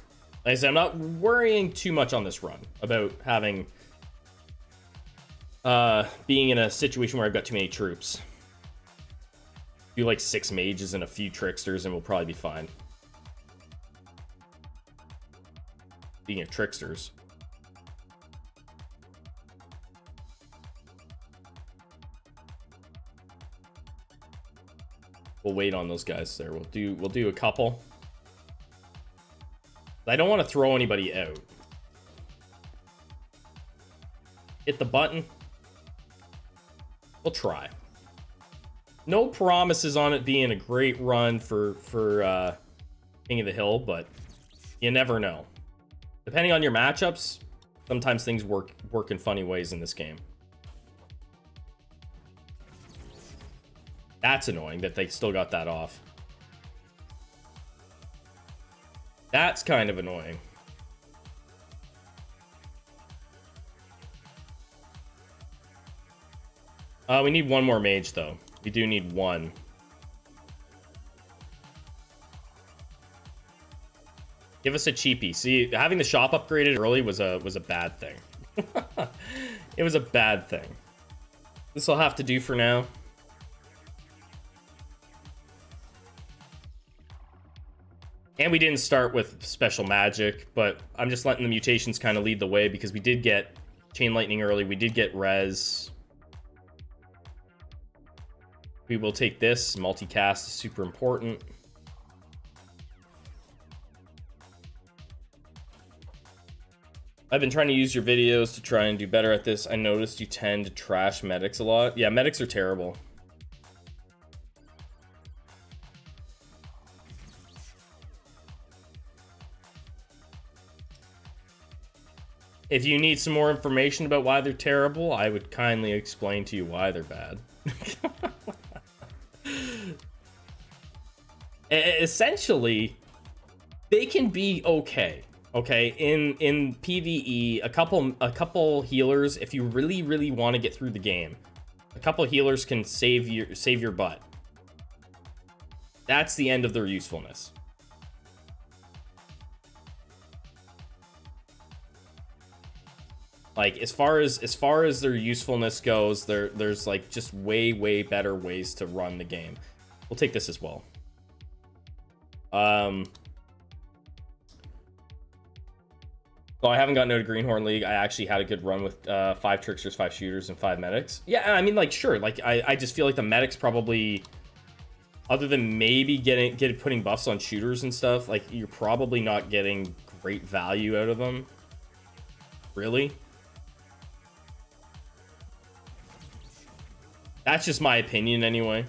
Like I said, I'm not worrying too much on this run about having being in a situation where I've got too many troops. Do like 6 mages and a few tricksters and we'll probably be fine. Speaking of tricksters. We'll wait on those guys there. We'll do a couple. I don't want to throw anybody out. Hit the button. We'll try. No promises on it being a great run for King of the Hill, but you never know. Depending on your matchups, sometimes things work in funny ways in this game. That's annoying that they still got that off. That's kind of annoying. We need one more mage, though. We do need one. Give us a cheapie. See, having the shop upgraded early was a bad thing. It was a bad thing. This will have to do for now. And we didn't start with special magic, but I'm just letting the mutations kind of lead the way because we did get chain lightning early. We did get res. We will take this. Multicast is super important. I've been trying to use your videos to try and do better at this. I noticed you tend to trash medics a lot. Yeah, medics are terrible. If you need some more information about why they're terrible, I would kindly explain to you why they're bad. Essentially, they can be okay. Okay, in PvE, a couple healers, if you really want to get through the game, a couple healers can save your butt. That's the end of their usefulness. Like as far as their usefulness goes, there's like just way better ways to run the game. We'll take this as well. So I haven't gotten out of Greenhorn League. I actually had a good run with 5 tricksters, 5 shooters, and 5 medics. Yeah, I mean, like, sure. Like, I just feel like the medics probably, other than maybe putting buffs on shooters and stuff, like, you're probably not getting great value out of them. Really? That's just my opinion anyway.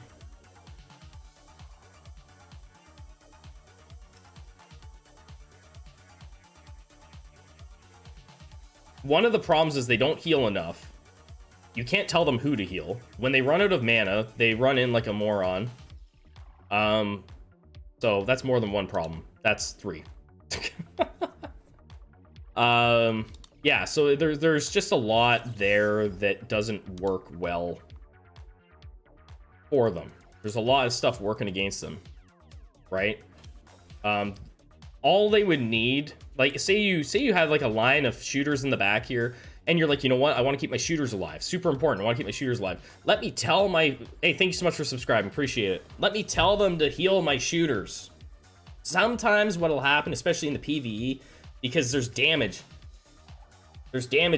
One of the problems is they don't heal enough. You can't tell them who to heal. When they run out of mana, they run in like a moron. So that's more than one problem. That's 3. Yeah, so there's just a lot there that doesn't work well for them. There's a lot of stuff working against them, right? All they would need, like, say you have like a line of shooters in the back here, and you're like, you know what, I want to keep my shooters alive. Super important. I want to keep my shooters alive. Let me tell my, hey, thank you so much for subscribing, appreciate it. Let me tell them to heal my shooters. Sometimes what'll happen, especially in the PvE, because there's damage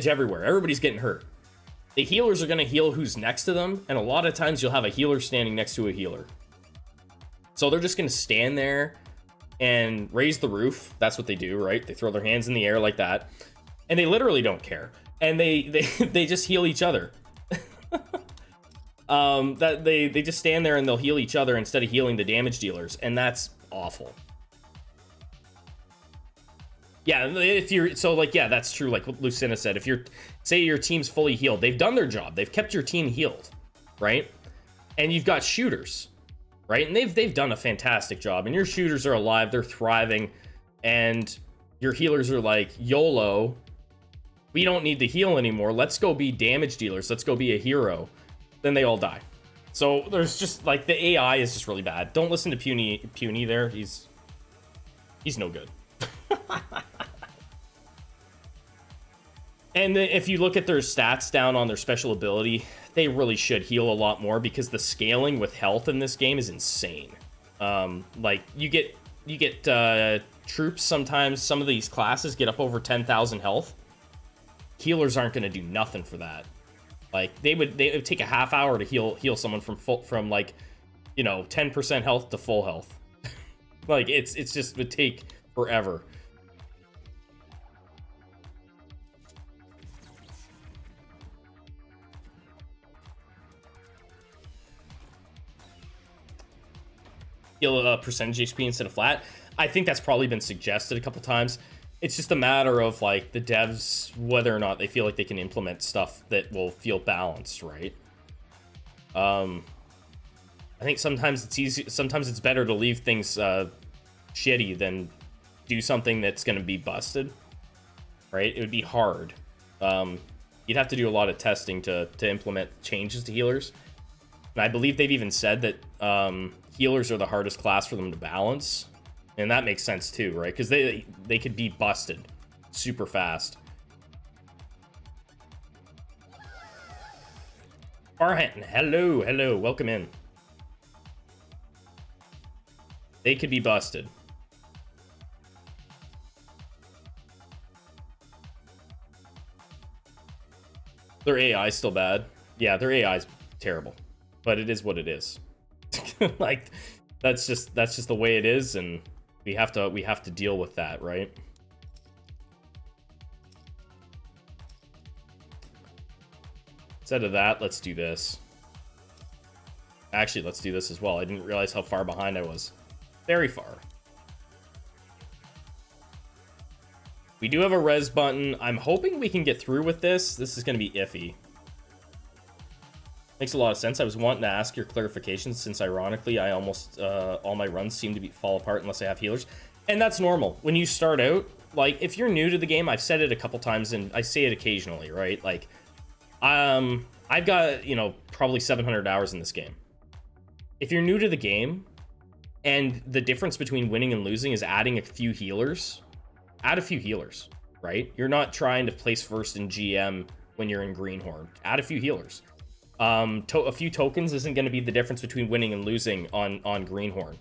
everywhere, everybody's getting hurt. the healers are going to heal who's next to them, and a lot of times you'll have a healer standing next to a healer. So they're just going to stand there and raise the roof. That's what they do, right? They throw their hands in the air like that, and they literally don't care. And they just heal each other. That they just stand there and they'll heal each other instead of healing the damage dealers, and that's awful. Yeah, if you're so like, yeah, that's true. Like what Lucina said, if you're, say your team's fully healed, they've done their job, they've kept your team healed, right? And you've got shooters, right? And they've done a fantastic job, and your shooters are alive, they're thriving, and your healers are like, YOLO, we don't need to heal anymore, let's go be damage dealers, let's go be a hero. Then they all die. So there's just like, the AI is just really bad. Don't listen to Puny there. He's no good. And if you look at their stats down on their special ability, they really should heal a lot more, because the scaling with health in this game is insane. Like you get troops sometimes, some of these classes get up over 10,000 health. Healers aren't going to do nothing for that. Like they would take a half hour to heal someone from like, you know, 10% health to full health. Like it's just would take forever. Heal a percentage HP instead of flat. I think that's probably been suggested a couple times. It's just a matter of like the devs, whether or not they feel like they can implement stuff that will feel balanced, right? I think sometimes it's easy, sometimes it's better to leave things shitty than do something that's going to be busted, right? It would be hard. You'd have to do a lot of testing to implement changes to healers. And I believe they've even said that healers are the hardest class for them to balance. And that makes sense too, right? Because they could be busted super fast. Farhan, hello, welcome in. They could be busted. Their AI is still bad. Yeah, their AI is terrible, but it is what it is. Like that's just the way it is, and we have to deal with that, right? Instead of that, let's do this. Actually, let's do this as well. I didn't realize how far behind I was. Very far. We do have a res button. I'm hoping we can get through with this. This is going to be iffy. Makes a lot of sense. I was wanting to ask your clarifications, since ironically I almost all my runs seem to fall apart unless I have healers, and that's normal when you start out. Like if you're new to the game, I've said it a couple times and I say it occasionally, right? Like I've got, you know, probably 700 hours in this game. If you're new to the game and the difference between winning and losing is adding a few healers, add a few healers, right? You're not trying to place first in GM when you're in Greenhorn. Add a few healers. A few tokens isn't going to be the difference between winning and losing on Greenhorn.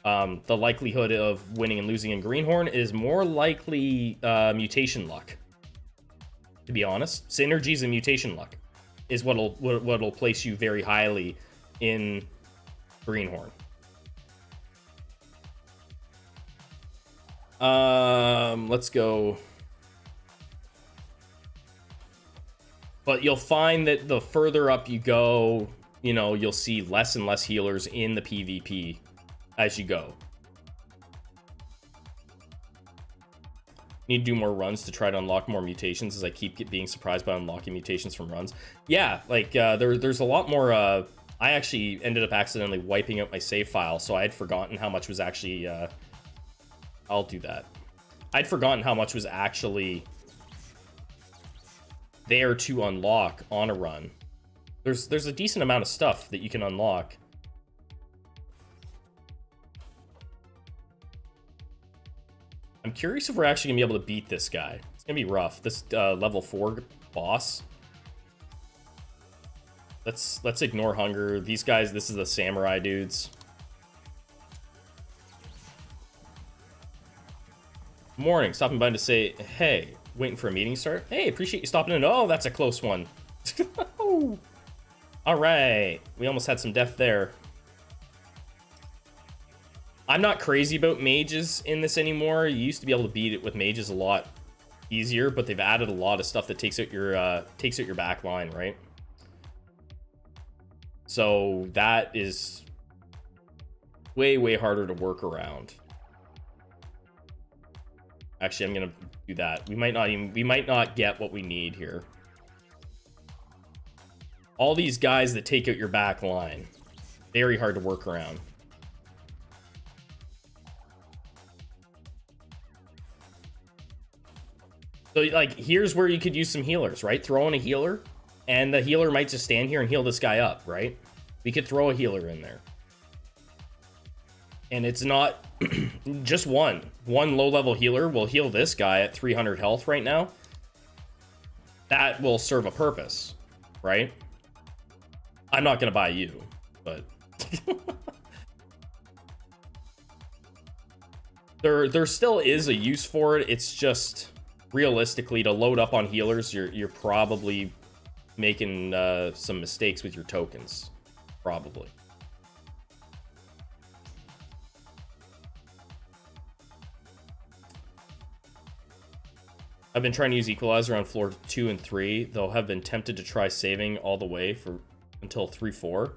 The likelihood of winning and losing in Greenhorn is more likely mutation luck. To be honest, synergies and mutation luck is what'll place you very highly in Greenhorn. Let's go. But you'll find that the further up you go, you know, you'll see less and less healers in the PvP as you go. Need to do more runs to try to unlock more mutations, as I keep being surprised by unlocking mutations from runs. Yeah, like there's a lot more. I actually ended up accidentally wiping out my save file, so I had forgotten how much was actually. I'll do that. I'd forgotten how much was actually there to unlock on a run. There's a decent amount of stuff that you can unlock. I'm curious if we're actually gonna be able to beat this guy. It's gonna be rough. This level 4 boss. Let's ignore hunger. These guys, this is the samurai dudes. Morning, stopping by to say hey. Waiting for a meeting start. Hey, appreciate you stopping in. Oh, that's a close one. Woo! All right, we almost had some death there. I'm not crazy about mages in this anymore. You used to be able to beat it with mages a lot easier, but they've added a lot of stuff that takes out your back line, right? So that is way harder to work around. Actually, I'm gonna do that. We might not get what we need here. All these guys that take out your back line, very hard to work around. So, like, here's where you could use some healers, right? Throw in a healer, and the healer might just stand here and heal this guy up, right? We could throw a healer in there. And it's not just one low-level healer will heal this guy at 300 health right now. That will serve a purpose, right? I'm not going to buy you, but... there still is a use for it. It's just... realistically, to load up on healers, you're probably making some mistakes with your tokens. Probably. I've been trying to use Equalizer on floor 2 and 3, though have been tempted to try saving all the way until 3-4.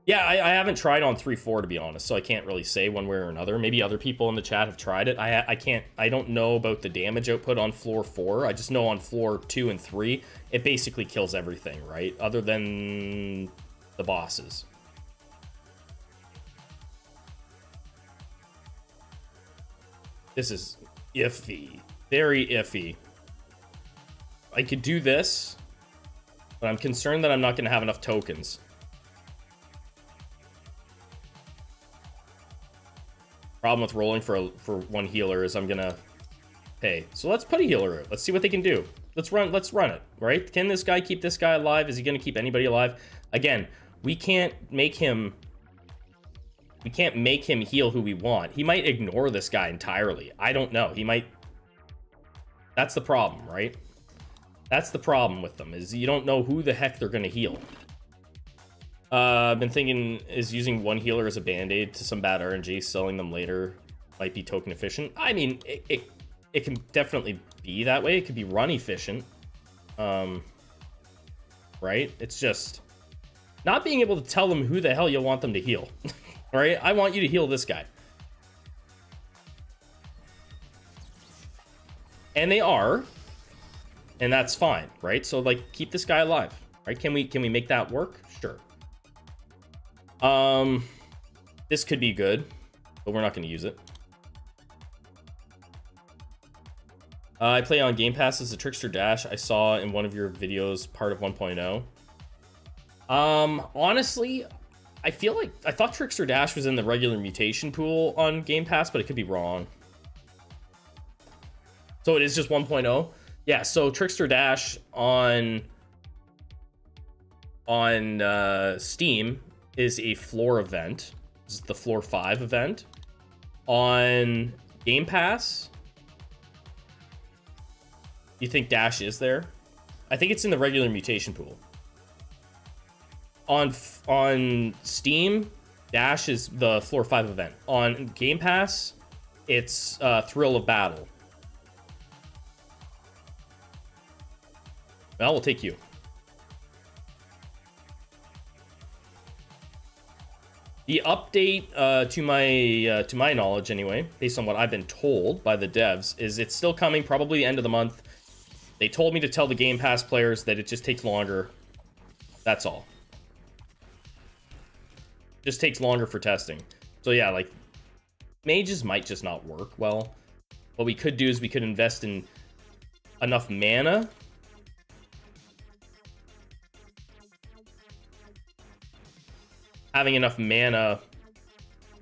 Yeah, I haven't tried on 3-4, to be honest, so I can't really say one way or another. Maybe other people in the chat have tried it. I don't know about the damage output on floor 4. I just know on floor 2 and 3, it basically kills everything, right? Other than the bosses. This is iffy. Very iffy. I could do this, but I'm concerned that I'm not going to have enough tokens. Problem with rolling for one healer is I'm gonna pay. So let's put a healer out. Let's see what they can do. Let's run it, right? Can this guy keep this guy alive? Is he gonna keep anybody alive? Again, we can't make him heal who we want. He might ignore this guy entirely. I don't know. He might. That's the problem, right? That's the problem with them, is you don't know who the heck they're gonna heal. I've been thinking, is using one healer as a band-aid to some bad RNG, selling them later might be token efficient. I mean, it can definitely be that way. It could be run efficient. Right? It's just not being able to tell them who the hell you want them to heal. Right? I want you to heal this guy. And they are. And that's fine, right? So, like, keep this guy alive. Right? Can we make that work? Sure. This could be good, but we're not going to use it. I play on Game Pass as a Trickster Dash. I saw in one of your videos, part of 1.0. Honestly, I thought Trickster Dash was in the regular mutation pool on Game Pass, but it could be wrong. So it is just 1.0. Yeah, so Trickster Dash on Steam is a floor event. This is the floor 5 event. On Game Pass, you think Dash is there? I think it's in the regular mutation pool. On Steam, Dash is the floor 5 event. On Game Pass, it's Thrill of Battle. Well, we'll take you. The update, to my knowledge anyway, based on what I've been told by the devs, is it's still coming, probably the end of the month. They told me to tell the Game Pass players that it just takes longer. That's all. Just takes longer for testing. So yeah, like, mages might just not work well. What we could do is we could invest in enough mana. Having enough mana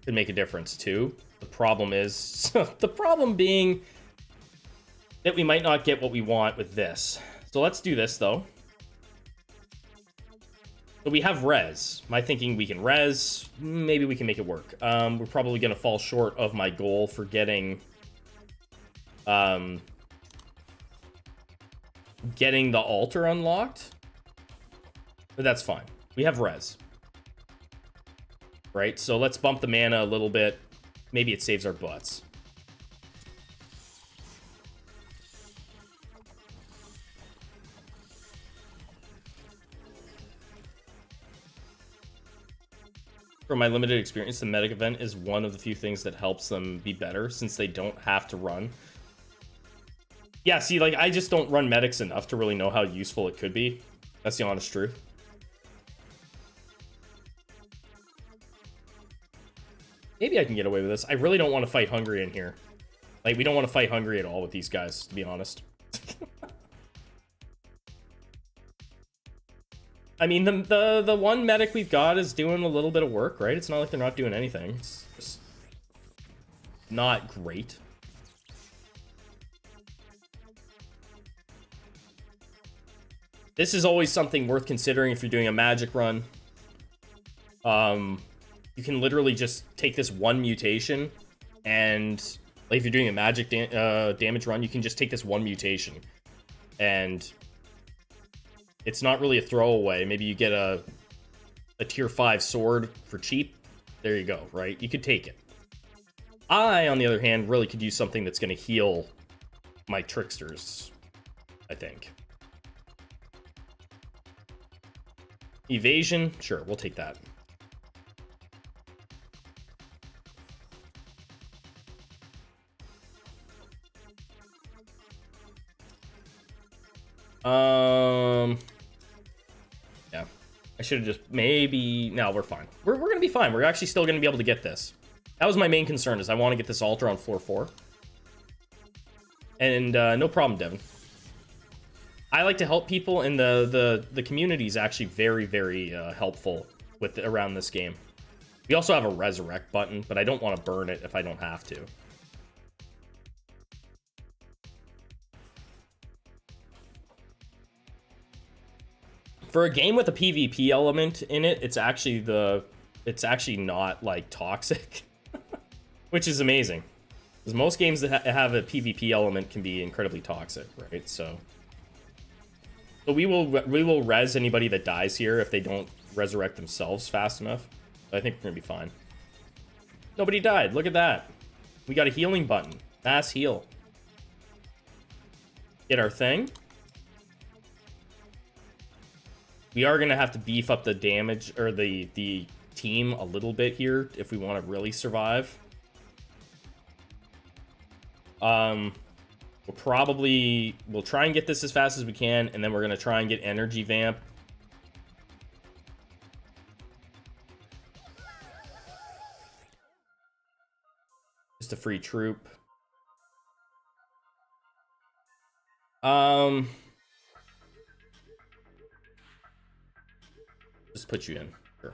could make a difference too. The problem is, the problem being that we might not get what we want with this. So let's do this though. So we have res. My thinking, we can res. Maybe we can make it work. We're probably going to fall short of my goal for getting the altar unlocked. But that's fine. We have res. Right? So let's bump the mana a little bit. Maybe it saves our butts. From my limited experience, the medic event is one of the few things that helps them be better since they don't have to run. Yeah, see, like, I just don't run medics enough to really know how useful it could be. That's the honest truth. Maybe I can get away with this. I really don't want to fight Hungry in here. Like, we don't want to fight Hungry at all with these guys, to be honest. I mean, the one medic we've got is doing a little bit of work, right? It's not like they're not doing anything. It's just not great. This is always something worth considering if you're doing a magic run. You can literally just take this one mutation, and like if you're doing a magic damage run, you can just take this one mutation, and it's not really a throwaway. Maybe you get a tier 5 sword for cheap. There you go, right? You could take it. I, on the other hand, really could use something that's going to heal my tricksters, I think. Evasion, sure, we'll take that. Yeah, I should have just maybe. No, we're fine. We're gonna be fine. We're actually still gonna be able to get this. That was my main concern, is I want to get this altar on floor 4. And no problem, Devin. I like to help people, and the community is actually very, very helpful with around this game. We also have a resurrect button, but I don't want to burn it if I don't have to. For a game with a PvP element in it, it's actually not like toxic, which is amazing. Because most games that have a PvP element can be incredibly toxic, right? So we will res anybody that dies here if they don't resurrect themselves fast enough. But I think we're gonna be fine. Nobody died. Look at that. We got a healing button. Mass heal. Get our thing. We are gonna have to beef up the damage or the team a little bit here if we want to really survive. We'll try and get this as fast as we can, and then we're gonna try and get energy vamp. Just a free troop. Just put you in. Sure.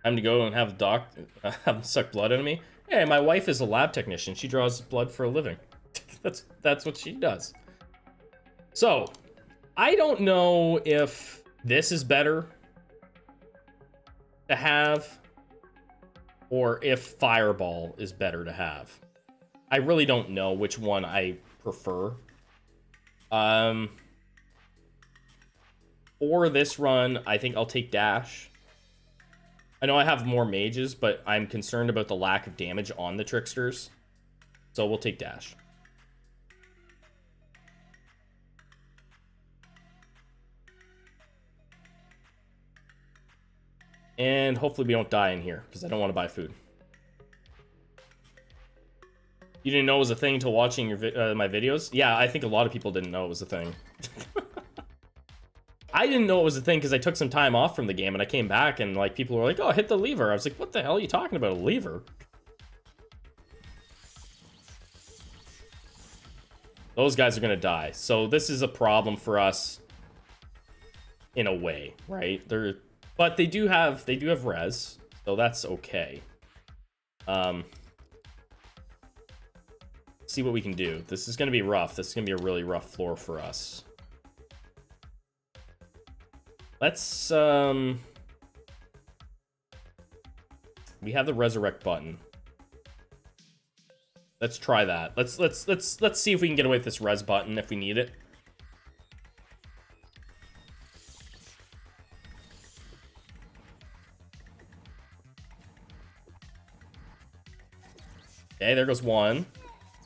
Time to go and have have them suck blood out of me. Hey, my wife is a lab technician. She draws blood for a living. That's what she does. So, I don't know if this is better to have, or if Fireball is better to have. I really don't know which one I prefer. For this run, I think I'll take Dash. I know I have more mages, but I'm concerned about the lack of damage on the tricksters. So we'll take Dash. And hopefully we don't die in here, because I don't want to buy food. You didn't know it was a thing until watching your my videos? Yeah, I think a lot of people didn't know it was a thing. I didn't know it was a thing because I took some time off from the game and I came back and like people were like, "Oh, hit the lever." I was like, "What the hell are you talking about, a lever?" Those guys are gonna die, so this is a problem for us in a way, right? But they do have res, so that's okay. See what we can do. This is gonna be rough. This is gonna be a really rough floor for us. Let's we have the resurrect button. Let's try that. Let's see if we can get away with this res button if we need it. Okay, there goes one.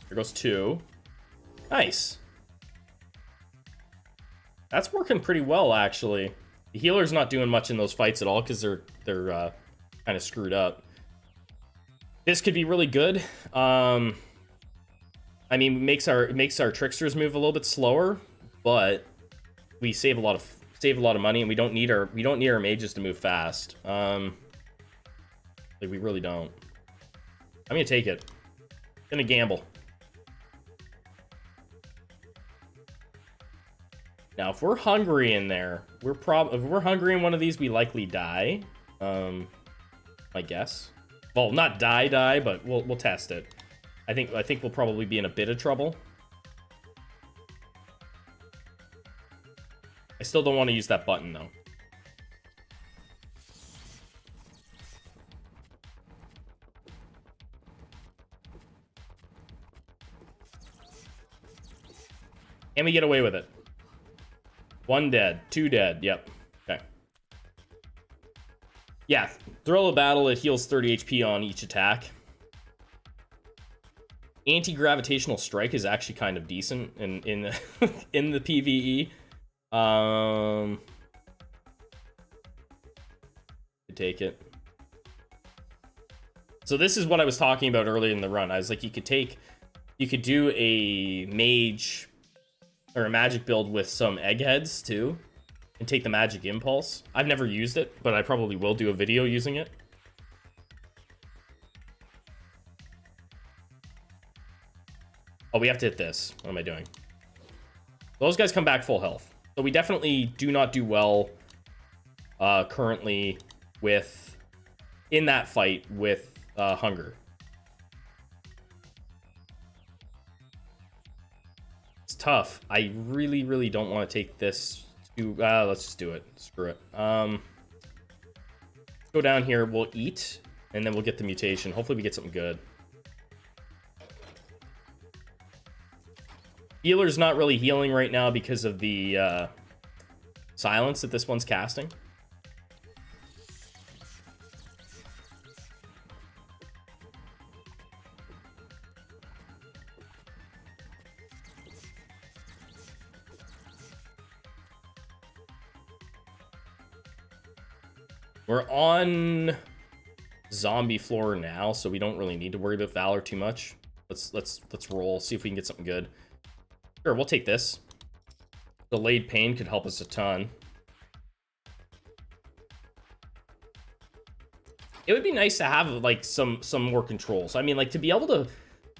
There goes two. Nice. That's working pretty well, actually. The healer's not doing much in those fights at all because they're kind of screwed up. This could be really good. I mean, it makes our tricksters move a little bit slower, but we save a lot of money, and we don't need our mages to move fast. Like we really don't. I'm gonna take it. Gonna gamble. Now, if we're hungry in there, if we're hungry in one of these, we likely die. I guess. Well, not die, but we'll test it. I think we'll probably be in a bit of trouble. I still don't want to use that button though. And we get away with it. One dead, two dead. Yep. Okay. Yeah, thrill of battle, it heals 30 HP on each attack. Anti-gravitational strike is actually kind of decent in the in the PvE. Take it. So this is what I was talking about earlier in the run. I was like, you could do a mage or a magic build with some eggheads too, and take the magic impulse. I've never used it, but I probably will do a video using it. Oh, we have to hit this. What am I doing? Those guys come back full health. So we definitely do not do well currently in that fight with hunger. It's tough. I really don't want to take this to let's just do it. Screw it. Go down here, we'll eat, and then we'll get the mutation. Hopefully we get something good. Healer's not really healing right now because of the silence that this one's casting. We're on zombie floor now, so we don't really need to worry about Valor too much. Let's roll, see if we can get something good. Sure, we'll take this. Delayed pain could help us a ton. It would be nice to have like some more controls. I mean, like to be able to,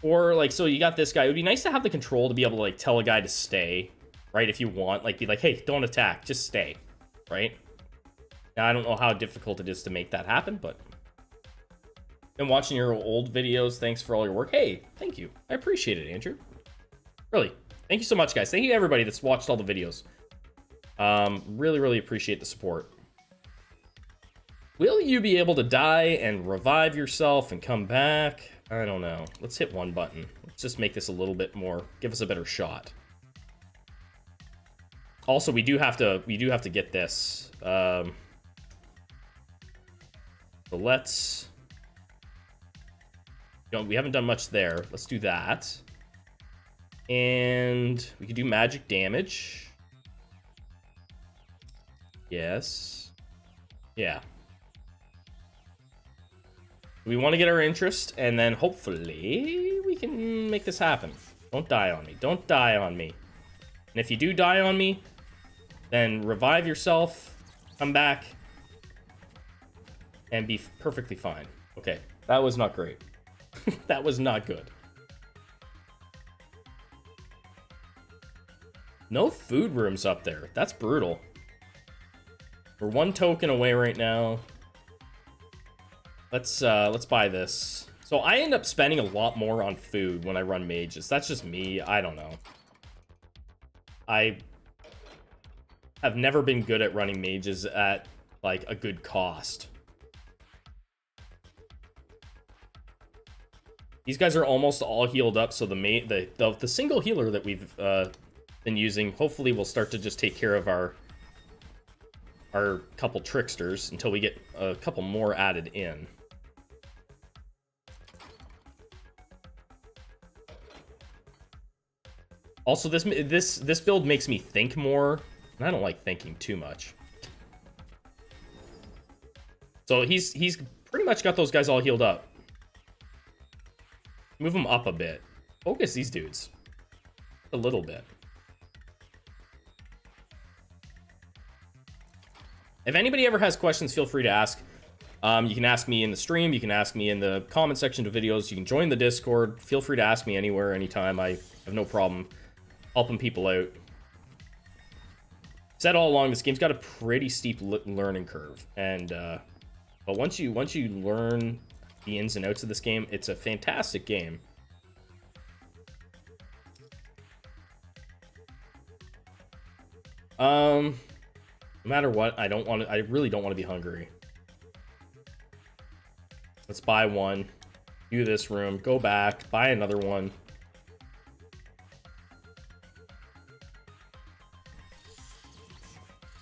or like, so you got this guy. It would be nice to have the control to be able to like tell a guy to stay, right? If you want, like be like, hey, don't attack, just stay, right? Now I don't know how difficult it is to make that happen, but been watching your old videos. Thanks for all your work. Hey, thank you. I appreciate it, Andrew. Really. Thank you so much, guys. Thank you to everybody that's watched all the videos. Really appreciate the support. Will you be able to die and revive yourself and come back? I don't know. Let's hit one button. Let's just make this a little bit more, give us a better shot. Also, we do have to get this. So let's, we haven't done much there. Let's do that. And we could do magic damage. Yes. Yeah. We want to get our interest, and then hopefully we can make this happen. Don't die on me. Don't die on me. And if you do die on me, then revive yourself, come back, and be perfectly fine. Okay, that was not great. That was not good. No food rooms up there. That's brutal. We're one token away right now. Let's buy this. So I end up spending a lot more on food when I run mages. That's just me. I don't know. I have never been good at running mages at like a good cost. These guys are almost all healed up, so the single healer that we've been using hopefully will start to just take care of our couple tricksters until we get a couple more added in. Also, this build makes me think more, and I don't like thinking too much. So he's pretty much got those guys all healed up. Move them up a bit. Focus these dudes a little bit. If anybody ever has questions, feel free to ask. You can ask me in the stream. You can ask me in the comment section of videos. You can join the Discord. Feel free to ask me anywhere, anytime. I have no problem helping people out. Said all along, this game's got a pretty steep learning curve, and but once you learn the ins and outs of this game, it's a fantastic game. No matter what, I really don't want to be hungry. Let's buy one, do this room, go back, buy another one.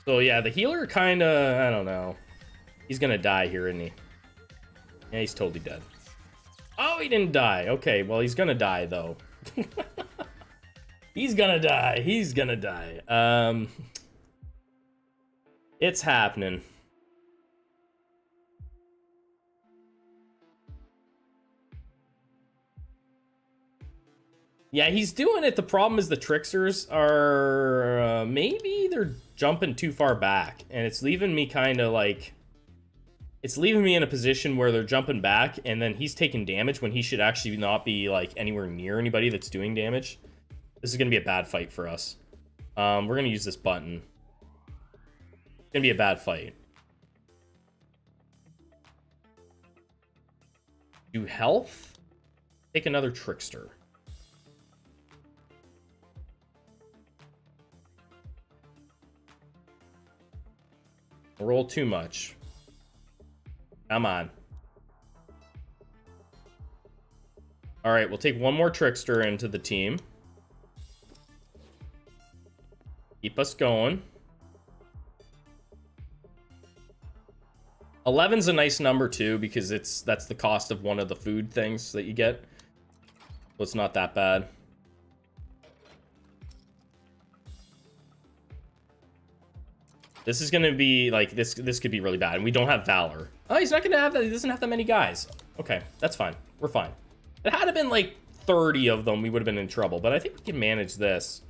So yeah, the healer kind of, I don't know. He's gonna die here, isn't he? Yeah, he's totally dead. Oh, he didn't die. Okay, well, he's gonna die, though. He's gonna die. He's gonna die. It's happening. Yeah, he's doing it. The problem is the tricksters are maybe they're jumping too far back, and it's leaving me kind of like, it's leaving me in a position where they're jumping back, and then he's taking damage when he should actually not be like anywhere near anybody that's doing damage. This is gonna be a bad fight for us. We're gonna use this button. It's gonna be a bad fight. Do health. Take another trickster. Roll too much. Come on. All right, we'll take one more trickster into the team. Keep us going. 11's a nice number too, because that's the cost of one of the food things that you get. So it's not that bad. This is gonna be like this could be really bad, and we don't have Valor. Oh, he's not gonna have that. He doesn't have that many guys. Okay, that's fine. We're fine. It had to been like 30 of them, we would have been in trouble, but I think we can manage this.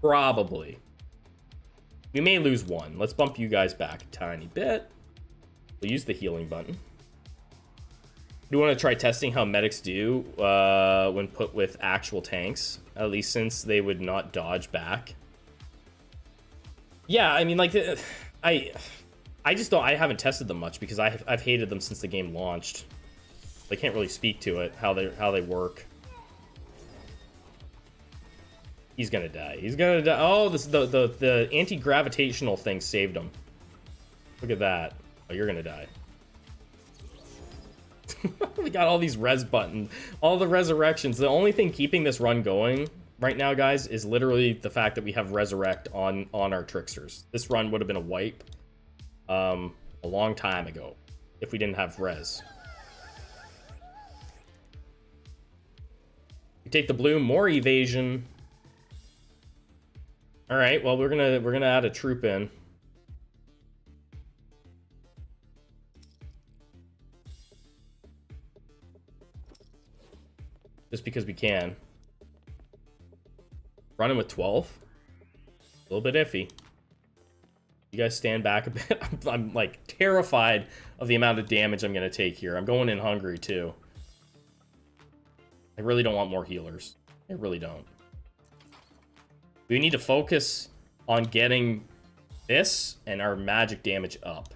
Probably. We may lose one. Let's bump you guys back a tiny bit. We'll use the healing button. Do you want to try testing how medics do when put with actual tanks? At least since they would not dodge back. Yeah, I mean, like, I just don't. I haven't tested them much because I've hated them since the game launched. I can't really speak to it, how they work. He's gonna die. He's gonna die. Oh, the anti-gravitational thing saved him. Look at that. Oh, you're gonna die. We got all these res buttons, all the resurrections. The only thing keeping this run going right now, guys, is literally the fact that we have resurrect on our tricksters. This run would have been a wipe a long time ago if we didn't have res. We take the blue, more evasion. All right, well, we're gonna add a troop in. Just because we can. Running with 12. A little bit iffy. You guys stand back a bit. I'm like terrified of the amount of damage I'm gonna take here. I'm going in hungry too. I really don't want more healers. I really don't. We need to focus on getting this and our magic damage up.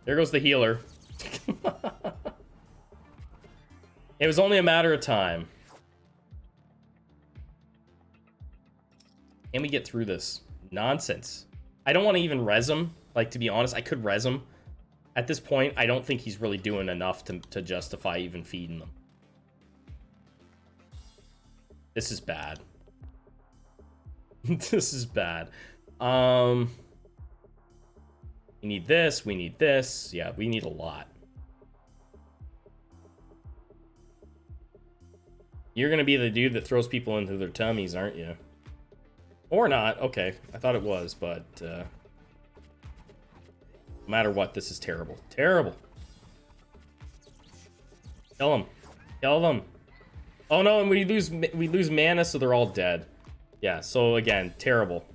There goes the healer. It was only a matter of time. we get through this nonsense? I don't want to even res him. Like, to be honest, I could res him. At this point, I don't think he's really doing enough to justify even feeding them. This is bad. This is bad. We need this. We need this. Yeah, we need a lot. You're gonna be the dude that throws people into their tummies, aren't you? Or not. Okay, I thought it was, but no matter what, this is terrible. Terrible. Kill them. Kill them. Oh no, and we lose mana, so they're all dead. Yeah, so again, terrible.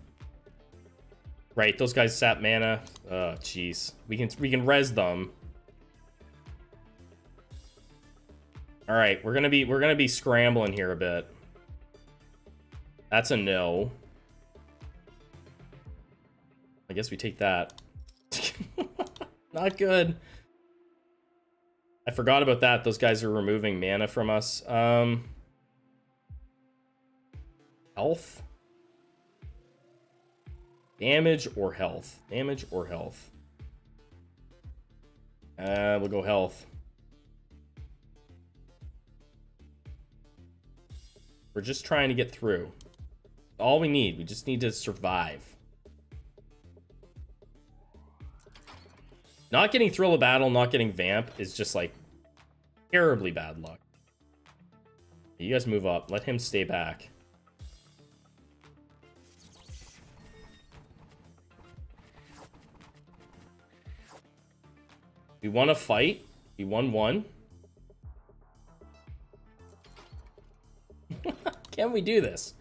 Right, those guys sap mana. Oh, jeez. We can res them. All right, we're gonna be scrambling here a bit. That's a no. I guess we take that. Not good. I forgot about that. Those guys are removing mana from us. Health? Damage or health? Damage or health? We'll go health. We're just trying to get through. All we need. We just need to survive. Not getting Thrill of Battle, not getting Vamp is just like terribly bad luck. You guys move up. Let him stay back. We won a fight. We won one. Can we do this?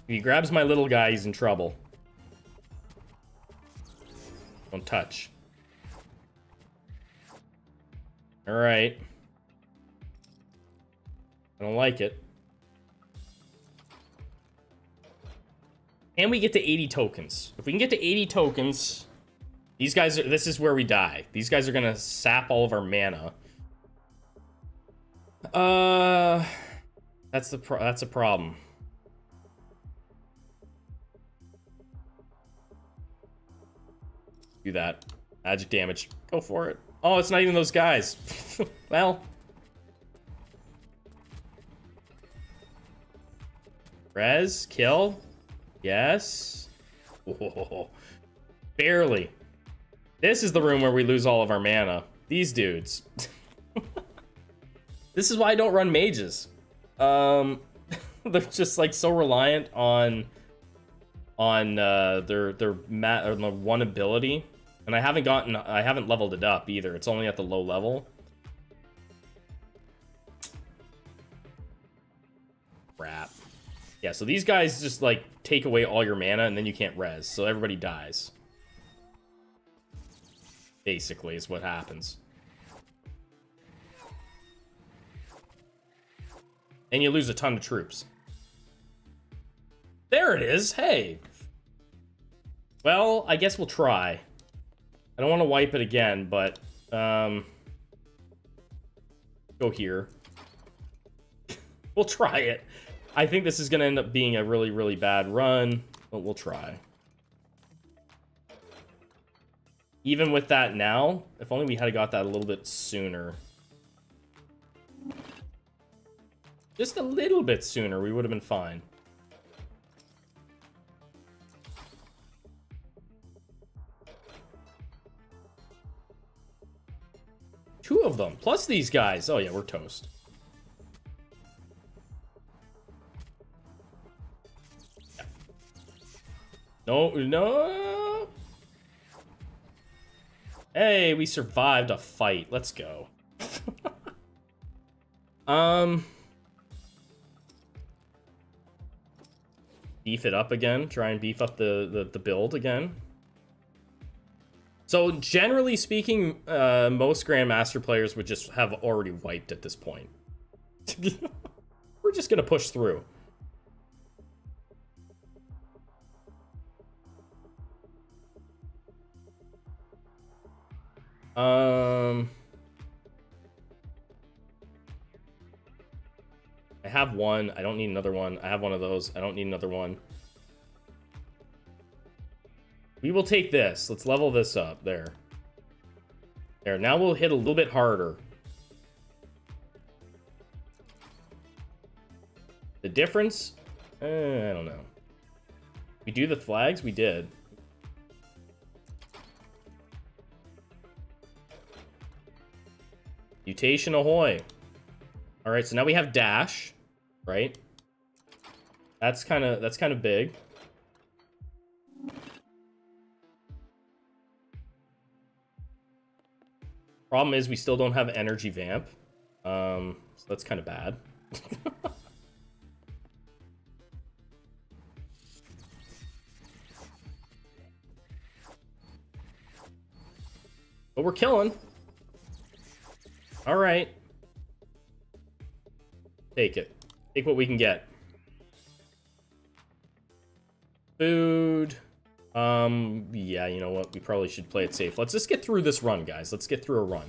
If he grabs my little guy, he's in trouble. Don't touch. Alright. I don't like it. And we get to 80 tokens. If we can get to 80 tokens, these guys are, this is where we die. These guys are gonna sap all of our mana. That's a problem. Do that. Magic damage. Go for it. Oh, it's not even those guys. Well. Res, kill. Yes. Whoa. Barely. This is the room where we lose all of our mana. These dudes. This is why I don't run mages. They're just like so reliant on their one ability, and I haven't leveled it up either. It's only at the low level. Crap. Yeah, so these guys just like take away all your mana and then you can't res, so everybody dies. Basically is what happens. And you lose a ton of troops. There it is. Hey. Well, I guess we'll try. I don't want to wipe it again, but go here. We'll try it. I think this is going to end up being a really, really bad run, but we'll try. Even with that now, if only we had got that a little bit sooner. Just a little bit sooner, we would have been fine. Two of them, plus these guys. Oh yeah, we're toast. Yeah. No. Hey, we survived a fight. Let's go. Beef it up again. Try and beef up the build again. So generally speaking, most Grandmaster players would just have already wiped at this point. We're just gonna push through. have one. I don't need another one. I have one of those. I don't need another one. We will take this. Let's level this up. There. There. Now we'll hit a little bit harder. The difference? I don't know. We do the flags? We did. Mutation ahoy. Alright, so now we have dash, right? That's kind of big. Problem is we still don't have energy vamp. So that's kind of bad. But we're killing. All right. Take it. Take what we can get. Food. Yeah, you know what? We probably should play it safe. Let's just get through this run, guys. Let's get through a run.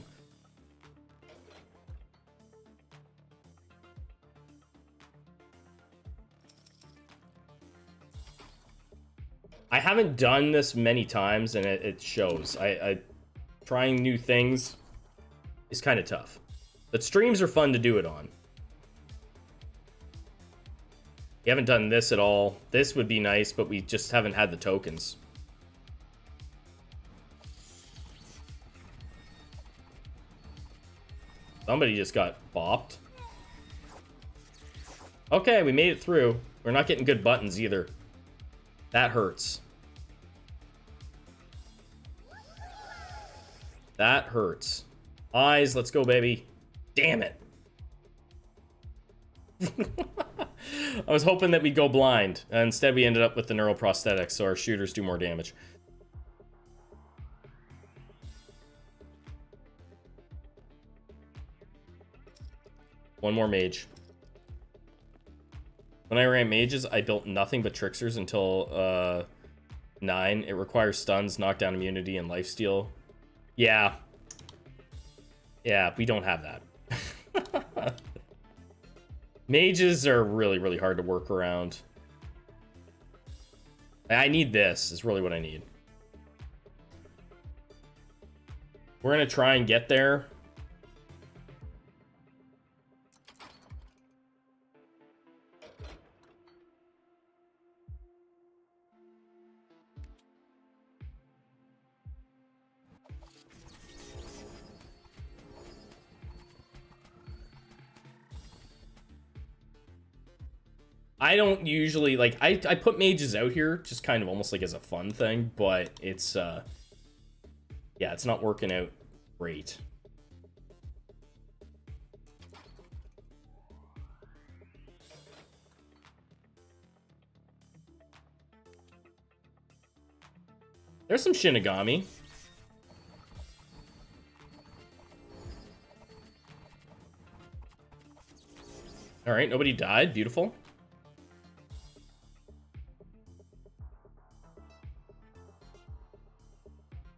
I haven't done this many times, and it shows. I trying new things is kind of tough. But streams are fun to do it on. We haven't done this at all. This would be nice, but we just haven't had the tokens. Somebody just got bopped. Okay, we made it through. We're not getting good buttons either. That hurts. That hurts. Eyes, let's go, baby. Damn it. I was hoping that we'd go blind. Instead, we ended up with the neural prosthetics, so our shooters do more damage. One more mage. When I ran mages, I built nothing but tricksters until 9. It requires stuns, knockdown immunity, and lifesteal. Yeah. Yeah, we don't have that. Mages are really, really hard to work around. I need this, is really what I need. We're going to try and get there. I don't usually, like, I put mages out here just kind of almost like as a fun thing, but it's, yeah, it's not working out great. There's some Shinigami. All right, nobody died. Beautiful.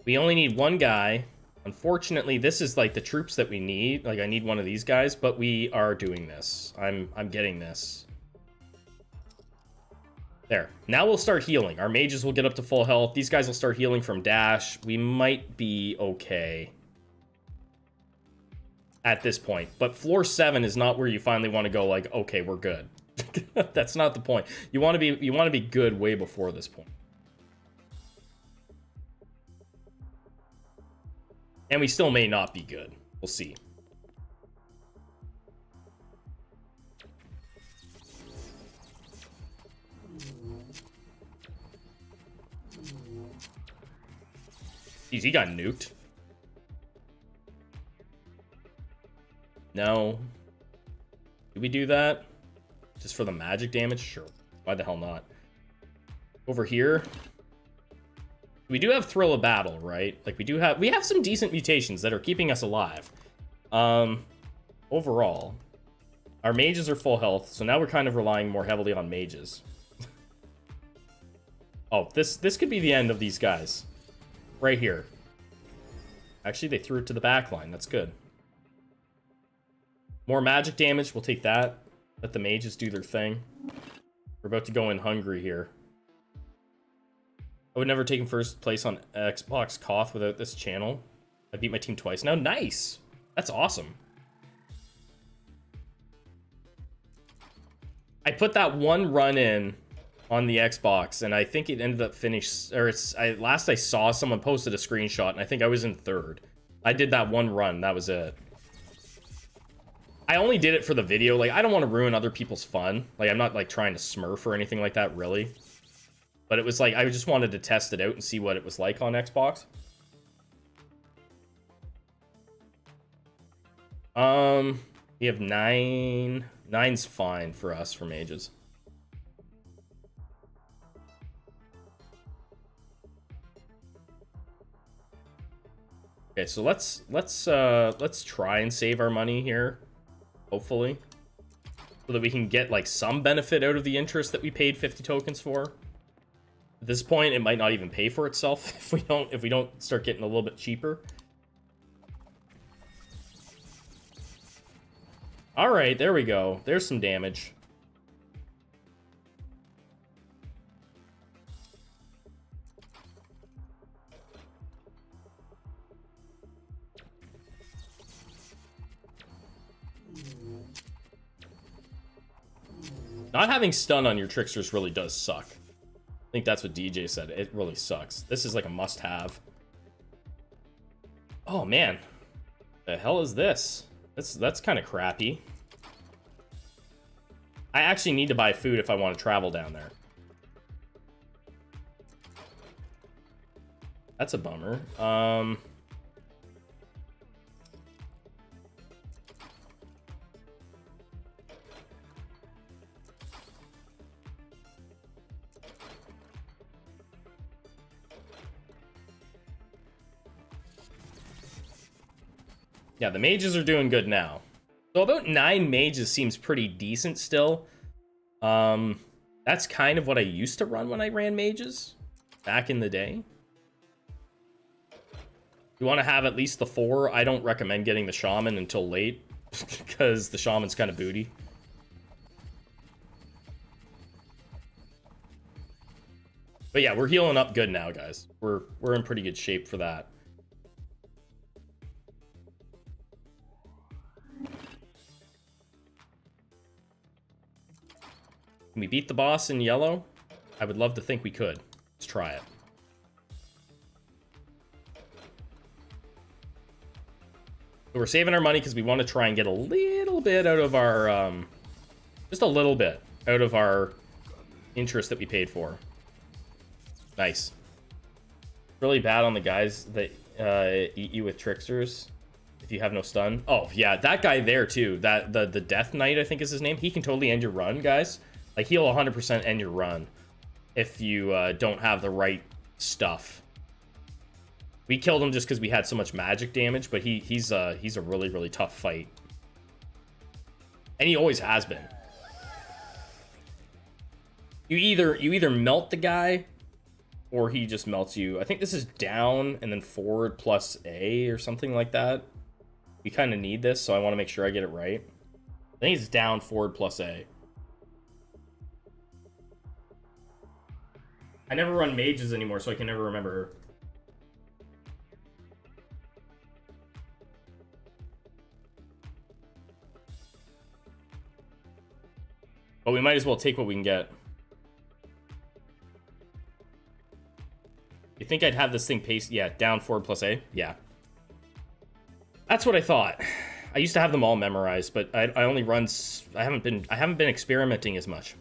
We only need one guy. Unfortunately, this is like the troops that we need. Like, I need one of these guys, but we are doing this. I'm getting this. There. Now we'll start healing. Our mages will get up to full health. These guys will start healing from dash. We might be okay at this point. But floor 7 is not where you finally want to go like, okay, we're good. That's not the point. You want to be good way before this point. And we still may not be good. We'll see. Jeez, he got nuked. No. Did we do that? Just for the magic damage? Sure. Why the hell not? Over here. We do have Thrill of Battle, right? Like, we have some decent mutations that are keeping us alive. Overall, our mages are full health, so now we're kind of relying more heavily on mages. Oh, this could be the end of these guys. Right here. Actually, they threw it to the back line. That's good. More magic damage. We'll take that. Let the mages do their thing. We're about to go in hungry here. I would never taken first place on Xbox Koth without this channel. I beat my team twice now. Nice! That's awesome. I put that one run in on the Xbox, and I think it ended up finished, or last I saw someone posted a screenshot, and I think I was in third. I did that one run, that was it. I only did it for the video. Like, I don't want to ruin other people's fun. Like, I'm not like trying to smurf or anything like that, really. But it was like, I just wanted to test it out and see what it was like on Xbox. We have 9. 9's fine for us for mages. Okay, so let's try and save our money here, hopefully, so that we can get like some benefit out of the interest that we paid 50 tokens for. At this point, it might not even pay for itself if we don't start getting a little bit cheaper. All right, there we go. There's some damage. Not having stun on your tricksters really does suck. I think that's what DJ said. It really sucks. This is like a must-have. Oh man, the hell is this? That's kind of crappy. I actually need to buy food if I want to travel down there. That's a bummer. Yeah, the mages are doing good now. So about 9 mages seems pretty decent still. That's kind of what I used to run when I ran mages back in the day. You want to have at least the 4. I don't recommend getting the shaman until late because the shaman's kind of booty. But yeah, we're healing up good now, guys. We're in pretty good shape for that. Can we beat the boss in yellow? I would love to think we could. Let's try it. So we're saving our money because we want to try and get a little bit out of our, just a little bit out of our interest that we paid for. Nice. Really bad on the guys that eat you with tricksters if you have no stun. Oh yeah, that guy there too. That the Death Knight, I think is his name. He can totally end your run, guys. Like, he'll 100% end your run if you don't have the right stuff. We killed him just because we had so much magic damage, but he's a really, really tough fight. And he always has been. You either melt the guy, or he just melts you. I think this is down and then forward plus A or something like that. We kind of need this, so I want to make sure I get it right. I think it's down, forward plus A. I never run mages anymore, so I can never remember. But we might as well take what we can get. You think I'd have this thing paced? Yeah, down, forward plus A. Yeah. That's what I thought. I used to have them all memorized, but I only run. I haven't been experimenting as much.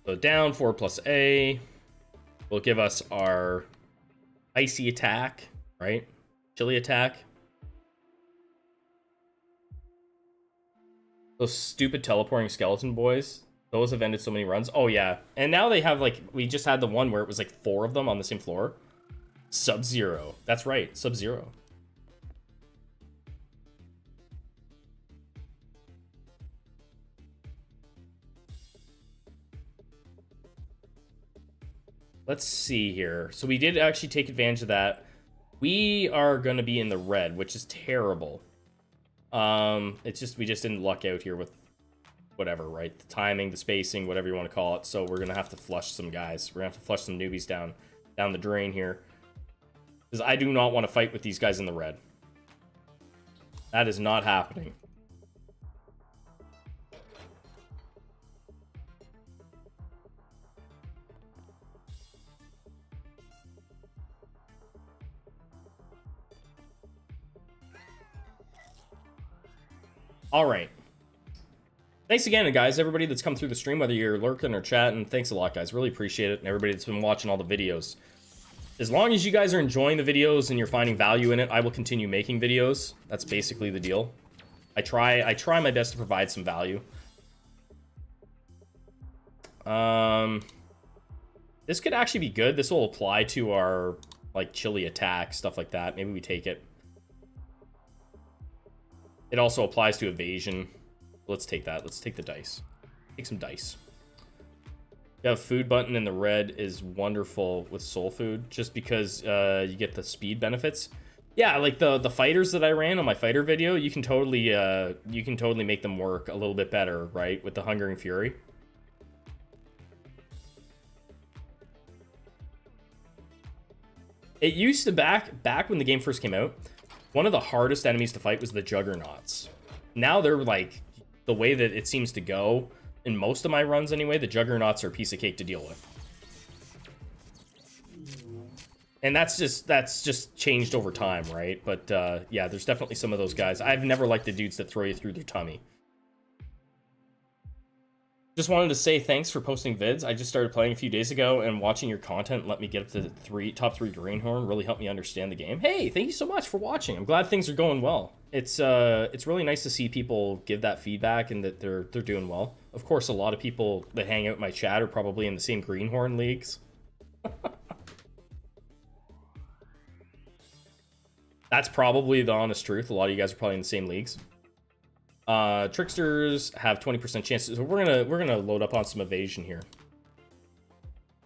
So down, forward plus A will give us our icy attack, right? Chilly attack. Those stupid teleporting skeleton boys. Those have ended so many runs. Oh yeah. And now they have, like, we just had the one where it was like 4 of them on the same floor. Sub-Zero. That's right, Sub-Zero. Let's see here. So we did actually take advantage of that. We are going to be in the red, which is terrible. It's just we just didn't luck out here with whatever, right? The timing, the spacing, whatever you want to call it. So we're gonna have to flush some guys. We're gonna have to flush some newbies down the drain here, because I do not want to fight with these guys in the red. That is not happening. All right. Thanks again, guys, everybody that's come through the stream, whether you're lurking or chatting. Thanks a lot, guys. Really appreciate it. And everybody that's been watching all the videos. As long as you guys are enjoying the videos and you're finding value in it, I will continue making videos. That's basically the deal. I try my best to provide some value. This could actually be good. This will apply to our, like, chili attack, stuff like that. Maybe we take it. It also applies to evasion. Let's take that. Let's take the dice. Take some dice. You have food button in the red is wonderful with soul food, just because you get the speed benefits. Yeah, like the fighters that I ran on my fighter video, you can totally make them work a little bit better, right? With the Hungering Fury. It used to back when the game first came out, one of the hardest enemies to fight was the Juggernauts. Now they're like, the way that it seems to go in most of my runs anyway, the Juggernauts are a piece of cake to deal with. And that's just changed over time, right? But yeah, there's definitely some of those guys. I've never liked the dudes that throw you through their tummy. Just wanted to say thanks for posting vids. I just started playing a few days ago, and watching your content let me get up to the top 3 Greenhorn. Really helped me understand the game. Hey, thank you so much for watching. I'm glad things are going well. It's really nice to see people give that feedback and that they're doing well. Of course, a lot of people that hang out in my chat are probably in the same Greenhorn leagues. That's probably the honest truth. A lot of you guys are probably in the same leagues. Tricksters have 20% chances. So we're gonna load up on some evasion here.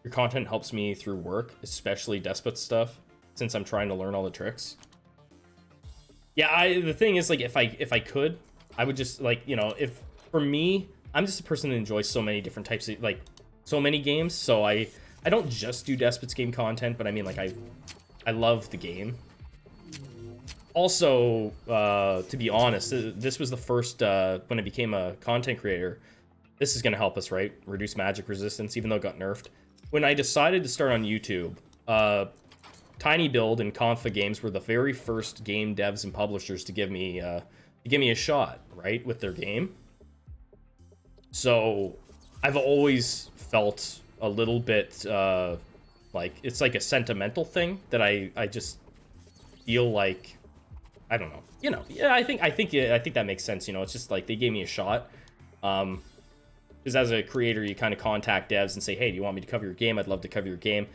Your content helps me through work, especially Despot stuff, since I'm trying to learn all the tricks. Yeah, the thing is, like, if I could, I would just, like, you know, if for me, I'm just a person that enjoys so many different types of, like, so many games. So I don't just do Despot's game content, but I mean, like, I love the game. Also, to be honest, this was the first, when I became a content creator, this is going to help us, right? Reduce magic resistance, even though it got nerfed. When I decided to start on YouTube, Tiny Build and Confa Games were the very first game devs and publishers to give me a shot, right, with their game. So I've always felt a little bit like it's like a sentimental thing that I just feel like, I don't know, you know. Yeah, I think that makes sense. You know, it's just like they gave me a shot. Because as a creator, you kind of contact devs and say, hey, do you want me to cover your game? I'd love to cover your game.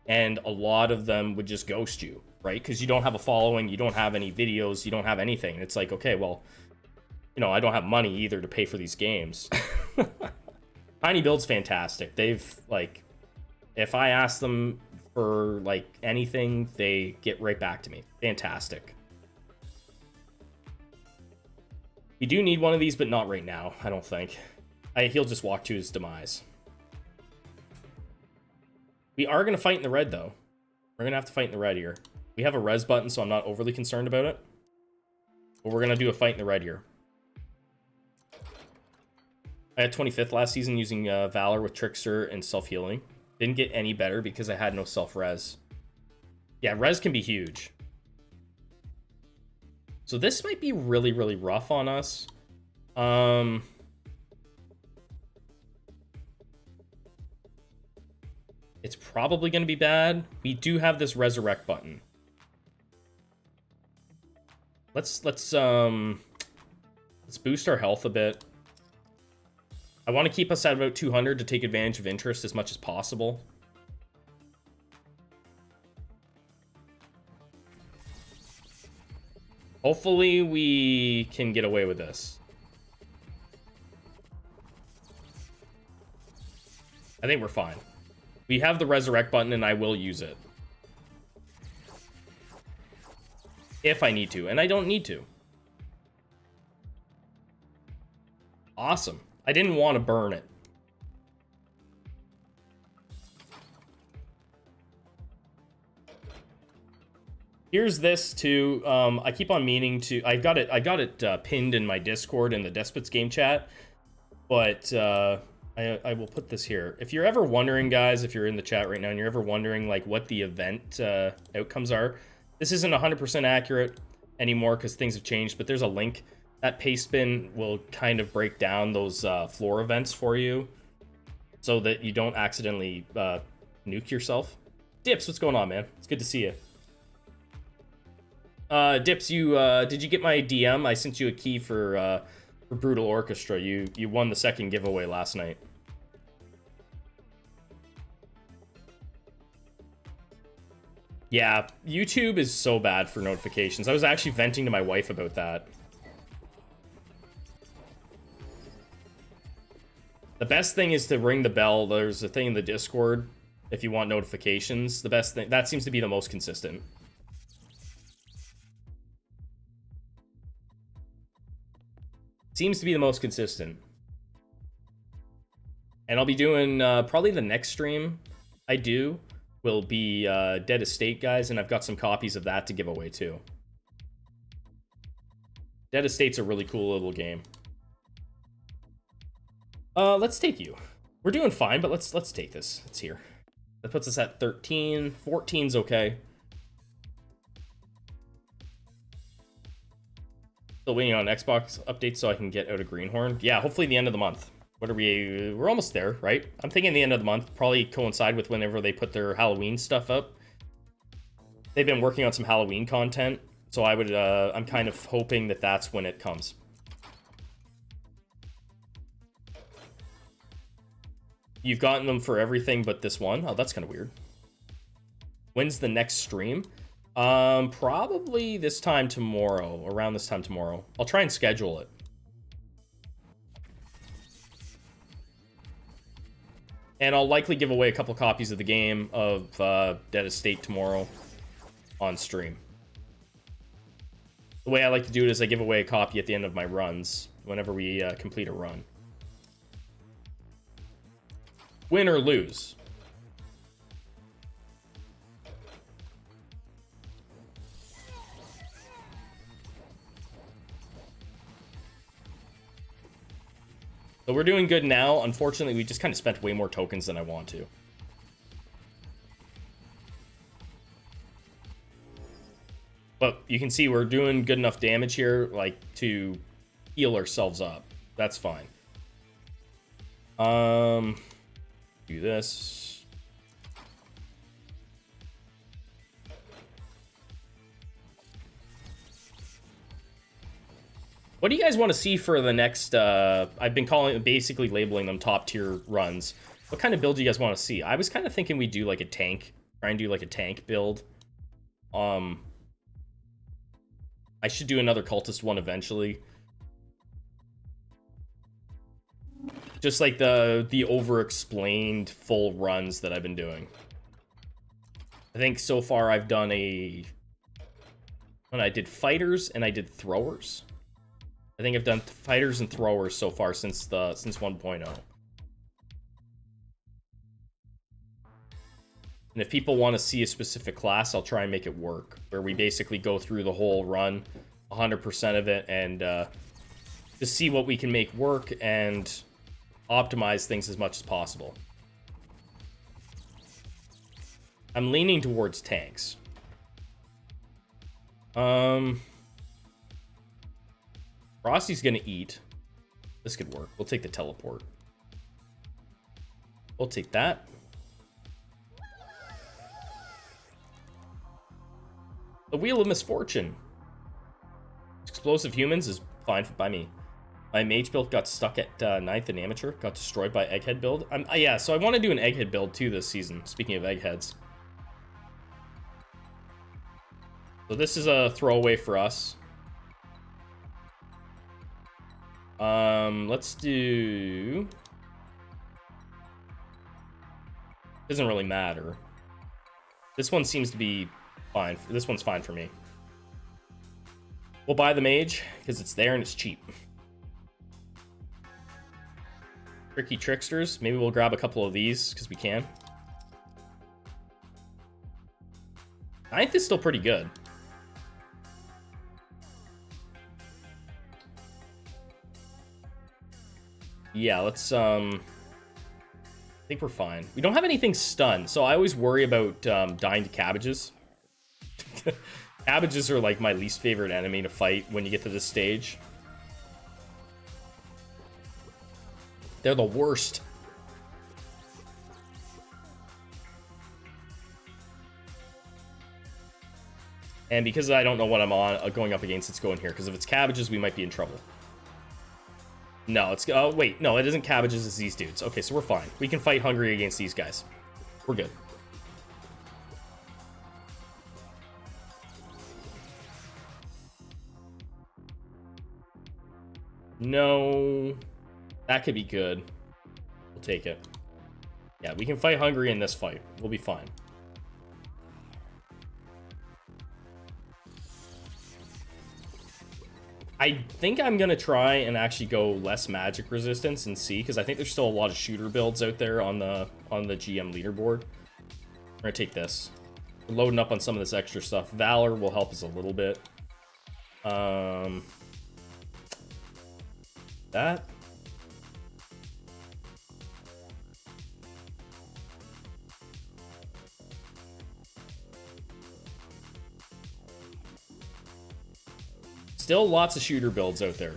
And a lot of them would just ghost you, right? Because you don't have a following, you don't have any videos, you don't have anything. It's like, okay, well, you know, I don't have money either to pay for these games. Tiny Build's fantastic. They've, like, if I ask them for, like, anything, they get right back to me. Fantastic. We do need one of these, but not right now, I don't think. He'll just walk to his demise. We are going to fight in the red, though. We're going to have to fight in the red here. We have a res button, so I'm not overly concerned about it. But we're going to do a fight in the red here. I had 25th last season using Valor with Trickster and self-healing. Didn't get any better because I had no self-res. Yeah, res can be huge. So this might be really, really rough on us. It's probably going to be bad. We do have this resurrect button. Let's boost our health a bit. I want to keep us at about 200 to take advantage of interest as much as possible. Hopefully we can get away with this. I think we're fine. We have the resurrect button and I will use it. If I need to, and I don't need to. Awesome. I didn't want to burn it. Here's this too. I keep on meaning to. I got it pinned in my Discord in the Despot's game chat, but I will put this here. If you're ever wondering, guys, if you're in the chat right now and you're ever wondering like what the event outcomes are, this isn't 100% accurate anymore because things have changed. But there's a link. That paste bin will kind of break down those floor events for you, so that you don't accidentally nuke yourself. Dips, what's going on, man? It's good to see you. Dips, you did you get my DM? I sent you a key for Brutal Orchestra. You won the second giveaway last night. Yeah, YouTube is so bad for notifications. I was actually venting to my wife about that. The best thing is to ring the bell. There's a thing in the Discord if you want notifications. The best thing, that seems to be the most consistent. Seems to be the most consistent. And I'll be doing probably the next stream I do will be Dead Estate, guys, and I've got some copies of that to give away too. Dead Estate's a really cool little game. Let's take you. We're doing fine, but let's take this. It's here. That puts us at 13. 14's okay. Still waiting on Xbox updates so I can get out of Greenhorn. Yeah, hopefully the end of the month. What are we? We're almost there, right? I'm thinking the end of the month. Probably coincide with whenever they put their Halloween stuff up. They've been working on some Halloween content, so I would. I'm kind of hoping that that's when it comes. You've gotten them for everything but this one. Oh, that's kind of weird. When's the next stream? Probably this time tomorrow, around this time tomorrow. I'll try and schedule it. And I'll likely give away a couple copies of the game of Dead Estate tomorrow on stream. The way I like to do it is I give away a copy at the end of my runs, whenever we complete a run. Win or lose. So we're doing good now. Unfortunately, we just kind of spent way more tokens than I want to. But you can see we're doing good enough damage here, like, to heal ourselves up. That's fine. Do this. What do you guys want to see for the next, I've been basically labeling them top tier runs. What kind of build do you guys want to see? I was kind of thinking we'd do like a tank, try and do like a tank build. I should do another cultist one eventually. Just like the over-explained full runs that I've been doing. I think so far I've done when I did fighters and I did throwers. I think I've done fighters and throwers so far since 1.0. And if people want to see a specific class, I'll try and make it work, where we basically go through the whole run, 100% of it, and just see what we can make work and optimize things as much as possible. I'm leaning towards tanks. Rossi's gonna eat. This could work. We'll take the teleport. We'll take that. The Wheel of Misfortune. Explosive Humans is fine by me. My mage build got stuck at 9th in amateur. Got destroyed by egghead build. Yeah, so I want to do an egghead build too this season. Speaking of eggheads. So this is a throwaway for us. Let's do... Doesn't really matter. This one seems to be fine. This one's fine for me. We'll buy the mage because it's there and it's cheap. Tricky Tricksters. Maybe we'll grab a couple of these because we can. 9th is still pretty good. Yeah, let's I think we're fine. We don't have anything stunned, so I always worry about dying to cabbages. Cabbages are like my least favorite enemy to fight when you get to this stage. They're the worst. And because I don't know what I'm going up against, let's go in here. Because if it's cabbages, we might be in trouble. No, it's... Oh, wait. No, it isn't cabbages. It's these dudes. Okay, so we're fine. We can fight hungry against these guys. We're good. No... That could be good. We'll take it. Yeah, we can fight hungry in this fight. We'll be fine. I think I'm gonna try and actually go less magic resistance and see, because I think there's still a lot of shooter builds out there on the GM leaderboard. We're gonna take this. We're loading up on some of this extra stuff. Valor will help us a little bit. That. Still lots of shooter builds out there.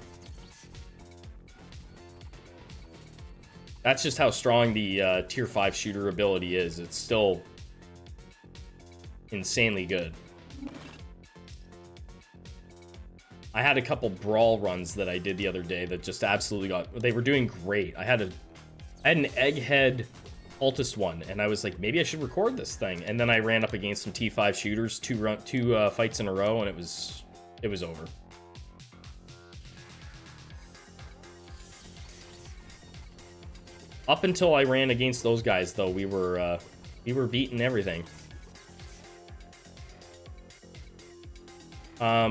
That's just how strong the tier 5 shooter ability is. It's still insanely good. I had a couple brawl runs that I did the other day that just absolutely they were doing great. I had an egghead cultist one, and I was like, maybe I should record this thing. And then I ran up against some T5 shooters, two fights in a row, and it was over. Up until I ran against those guys, though, we were beating everything.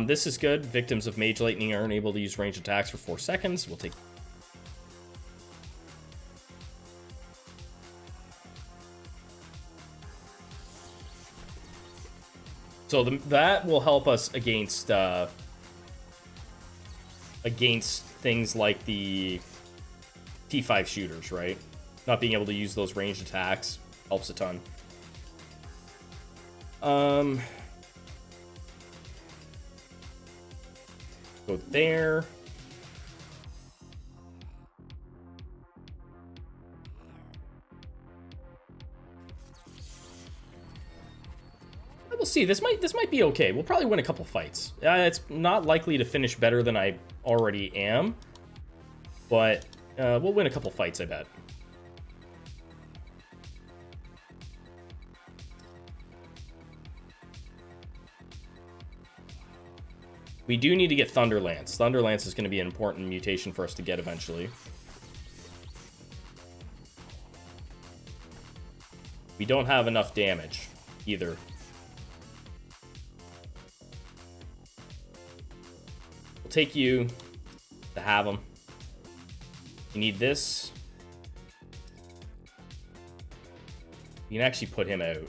This is good. Victims of Mage Lightning aren't able to use ranged attacks for 4 seconds. We'll take... So that will help us against things like the T5 shooters, right? Not being able to use those ranged attacks helps a ton. Go there. We'll see. This might be okay. We'll probably win a couple fights. It's not likely to finish better than I already am, but we'll win a couple fights, I bet. We do need to get Thunderlance. Thunderlance is going to be an important mutation for us to get eventually. We don't have enough damage either. We'll take you to have them. You need this. You can actually put him out.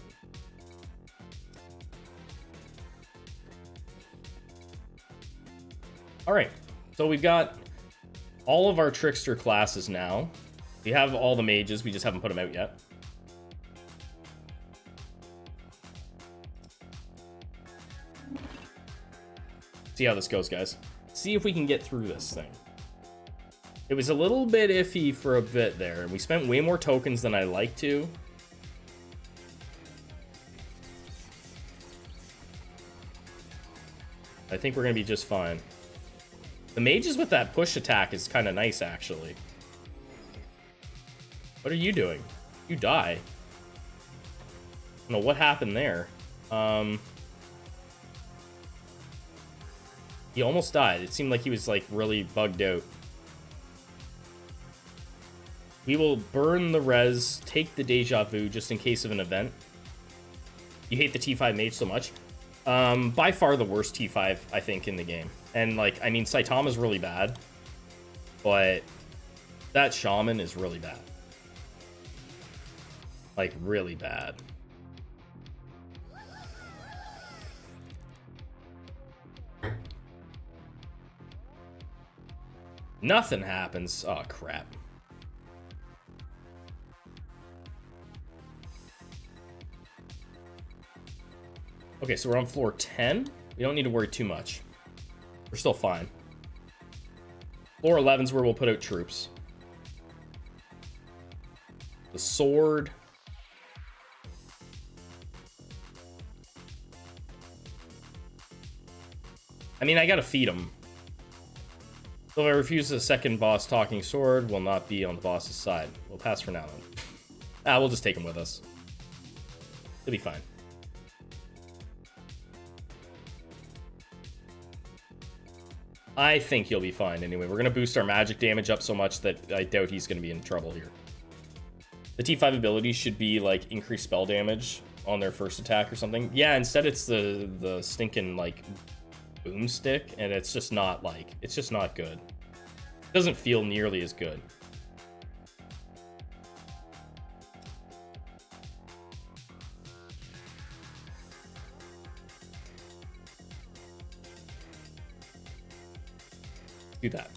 Alright, so we've got all of our trickster classes now. We have all the mages, we just haven't put them out yet. See how this goes, guys. See if we can get through this thing. It was a little bit iffy for a bit there, and we spent way more tokens than I like to. I think we're going to be just fine. The mages with that push attack is kind of nice, actually. What are you doing? You die. I don't know what happened there. He almost died. It seemed like he was, like, really bugged out. We will burn the res, take the deja vu just in case of an event. You hate the T5 mage so much. By far the worst T5, I think, in the game. And, like, I mean, Saitama's really bad. But That shaman is really bad. Like, really bad. Nothing happens. Oh, crap. Okay, so we're on floor 10. We don't need to worry too much. We're still fine. Floor 11's where we'll put out troops. The sword. I mean, I gotta feed him. So if I refuse the second boss talking sword, will not be on the boss's side. We'll pass for now then. We'll just take him with us. He'll be fine. I think he'll be fine anyway. We're gonna boost our magic damage up so much that I doubt he's gonna be in trouble here. The T5 abilities should be like increased spell damage on their first attack or something. Yeah, instead it's the stinking like boomstick, and it's just not good. It doesn't feel nearly as good. Do that.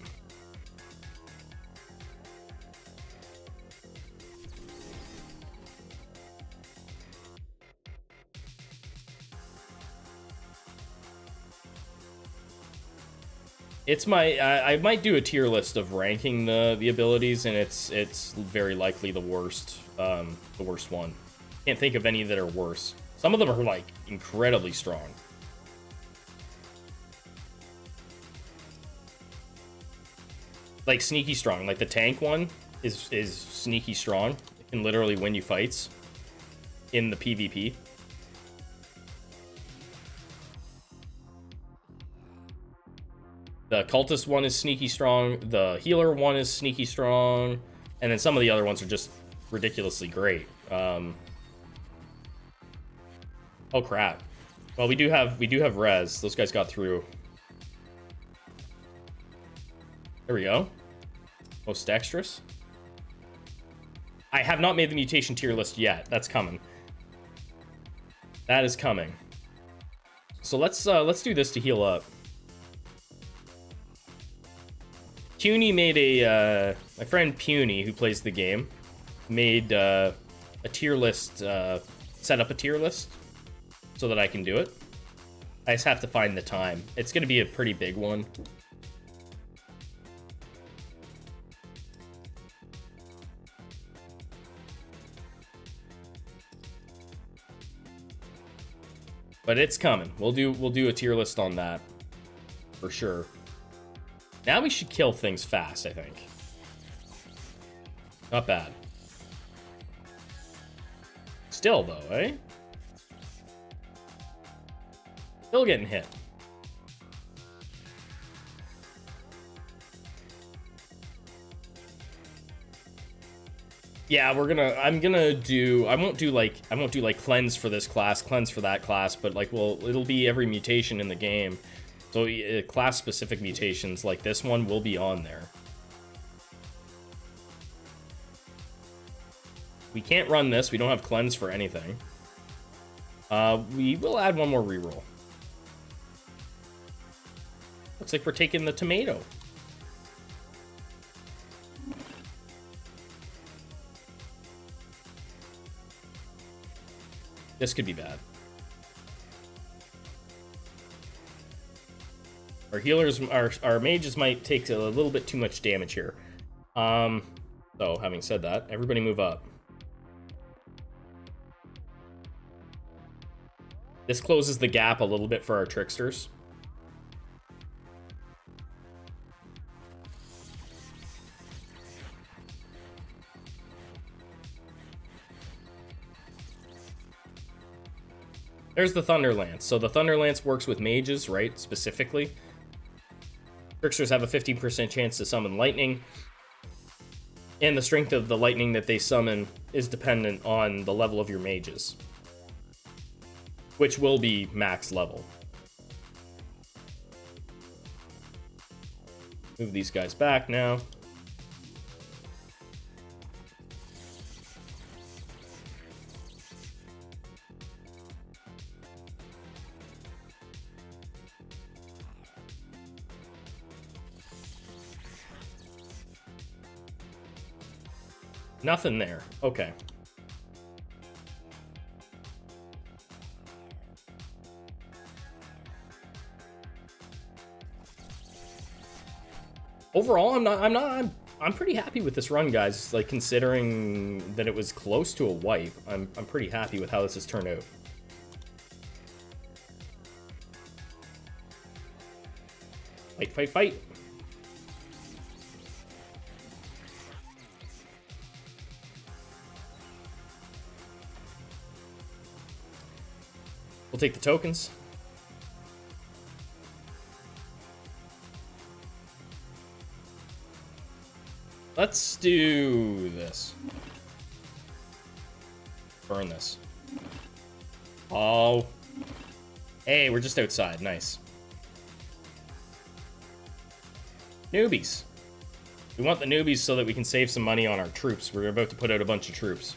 It's my I might do a tier list of ranking the abilities, and it's very likely the worst one. Can't think of any that are worse. Some of them are like incredibly strong. Like sneaky strong. Like the tank one is sneaky strong. It can literally win you fights in the PvP. The cultist one is sneaky strong. The healer one is sneaky strong, and then some of the other ones are just ridiculously great. Oh crap! Well, we do have res. Those guys got through. There we go. Most dexterous. I have not made the mutation tier list yet. That's coming. That is coming. So let's do this to heal up. Puny made a my friend Puny, who plays the game, made a tier list, set up a tier list so that I can do it. I just have to find the time. It's going to be a pretty big one. But it's coming. We'll do a tier list on that for sure. Now we should kill things fast, I think. Not bad. Still, though, eh? Still getting hit. Yeah, I won't do like cleanse for this class, cleanse for that class, but like, well, it'll be every mutation in the game. So class-specific mutations like this one will be on there. We can't run this. We don't have cleanse for anything. We will add one more reroll. Looks like we're taking the tomato. This could be bad. Our healers, our mages might take a little bit too much damage here. So, having said that, everybody move up. This closes the gap a little bit for our tricksters. There's the Thunder Lance. So the Thunder Lance works with mages, right? Specifically. Tricksters have a 15% chance to summon lightning. And the strength of the lightning that they summon is dependent on the level of your mages, which will be max level. Move these guys back now. Nothing there. Okay. Overall, I'm pretty happy with this run, guys. Like, considering that it was close to a wipe, I'm pretty happy with how this has turned out. Fight, fight, fight. We'll take the tokens. Let's do this. Burn this. Oh. Hey, we're just outside. Nice. Newbies. We want the newbies so that we can save some money on our troops. We're about to put out a bunch of troops.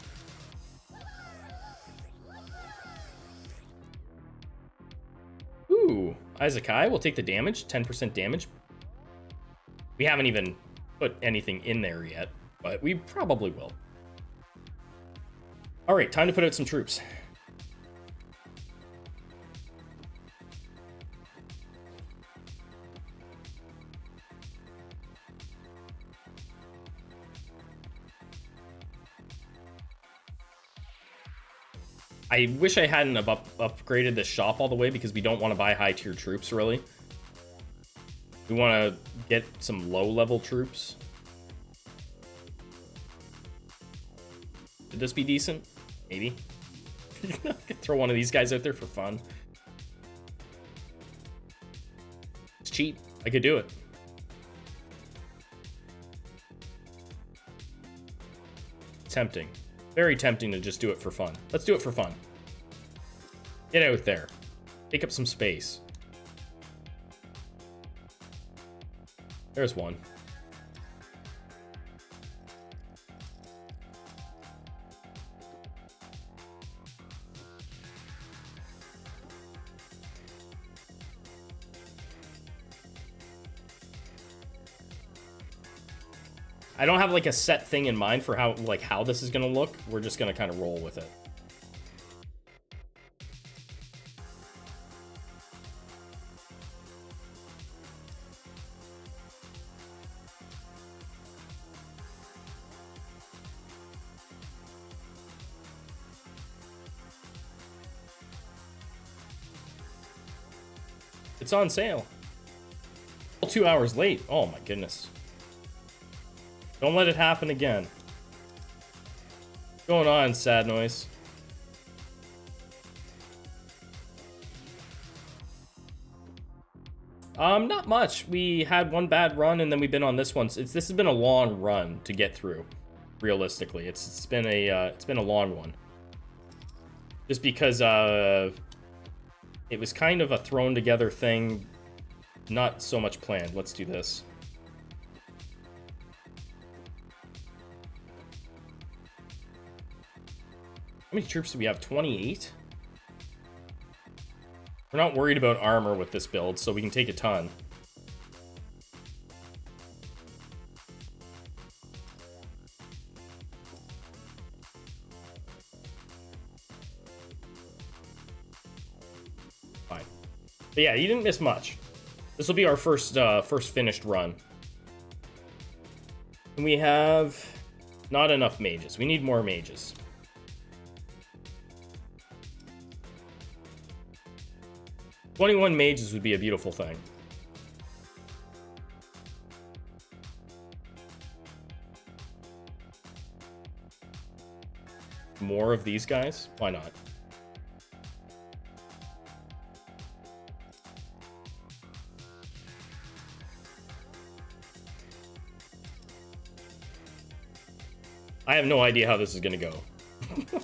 Ooh, Izakai will take the damage. 10% damage. We haven't even put anything in there yet, but we probably will. All right, time to put out some troops. I wish I hadn't have upgraded the shop all the way because we don't want to buy high tier troops, really. We want to get some low level troops. Could this be decent? Maybe. Throw one of these guys out there for fun. It's cheap. I could do it. Tempting. Very tempting to just do it for fun. Let's do it for fun. Get out there. Take up some space. There's one. I don't have like a set thing in mind for how this is gonna look. We're just gonna kind of roll with it. It's on sale. 2 hours late. Oh my goodness. Don't let it happen again. What's going on, Sad Noise? Not much. We had one bad run, and then we've been on this one. This has been a long run to get through. Realistically, it's been a long one. Just because it was kind of a thrown together thing, not so much planned. Let's do this. How many troops do we have? 28? We're not worried about armor with this build, so we can take a ton. Fine. But yeah, you didn't miss much. This will be our first finished run. And we have not enough mages. We need more mages. 21 mages would be a beautiful thing. More of these guys? Why not? I have no idea how this is going to go.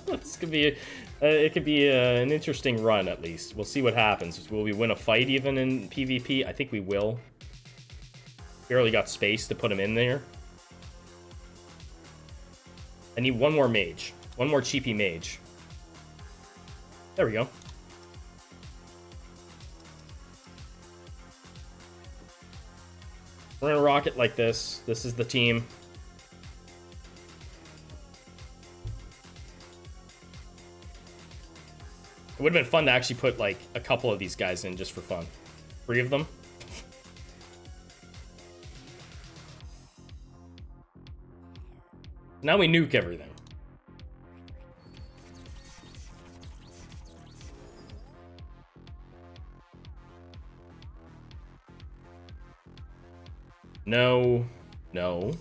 This could be... it could be an interesting run, at least. We'll see what happens. Will we win a fight even in PvP? I think we will. Barely got space to put him in there. I need one more mage. One more cheapy mage. There we go. We're gonna rock it like this. This is the team. It would have been fun to actually put like a couple of these guys in just for fun. 3 of them. Now we nuke everything. No. No.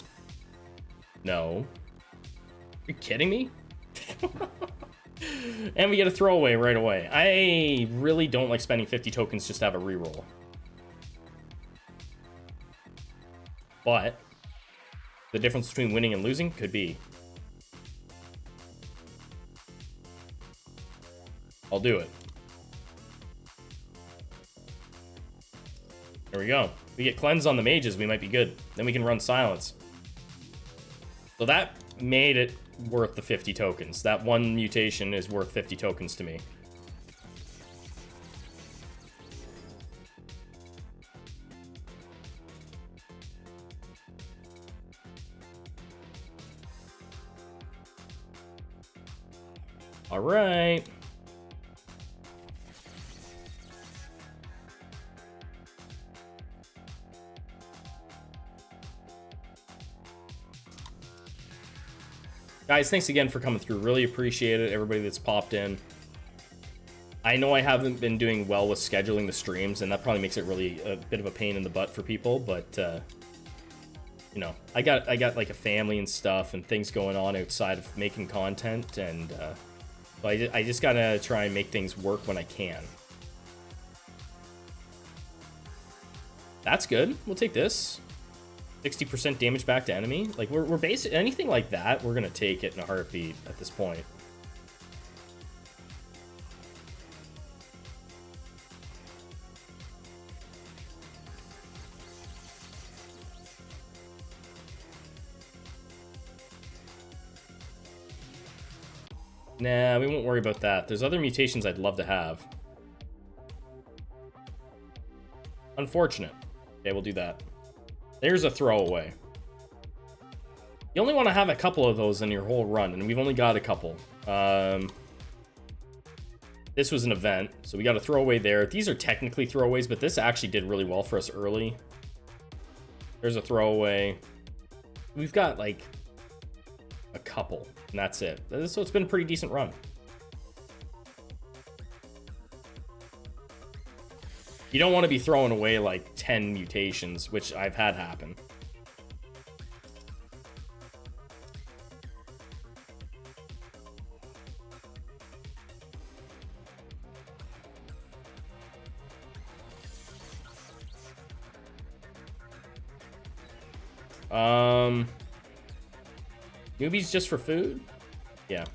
No. Are you kidding me? And we get a throwaway right away. I really don't like spending 50 tokens just to have a reroll. But the difference between winning and losing could be. I'll do it. There we go. We get cleanse on the mages, we might be good. Then we can run silence. So that made it worth the 50 tokens. That one mutation is worth 50 tokens to me. All right. Guys, thanks again for coming through. Really appreciate it, everybody that's popped in. I know I haven't been doing well with scheduling the streams, and that probably makes it really a bit of a pain in the butt for people, but you know, I got like a family and stuff and things going on outside of making content, and so I just gotta try and make things work when I can. That's good. We'll take this. 60% damage back to enemy. Like, we're basic, anything like that, we're gonna take it in a heartbeat at this point. Nah, we won't worry about that. There's other mutations I'd love to have. Unfortunate. Okay, we'll do that. There's a throwaway. You only want to have a couple of those in your whole run, and we've only got a couple. This was an event, so we got a throwaway there. These are technically throwaways, but this actually did really well for us early. There's a throwaway. We've got like a couple, and that's it. So it's been a pretty decent run. You don't want to be throwing away like 10 mutations, which I've had happen. Newbies just for food? Yeah.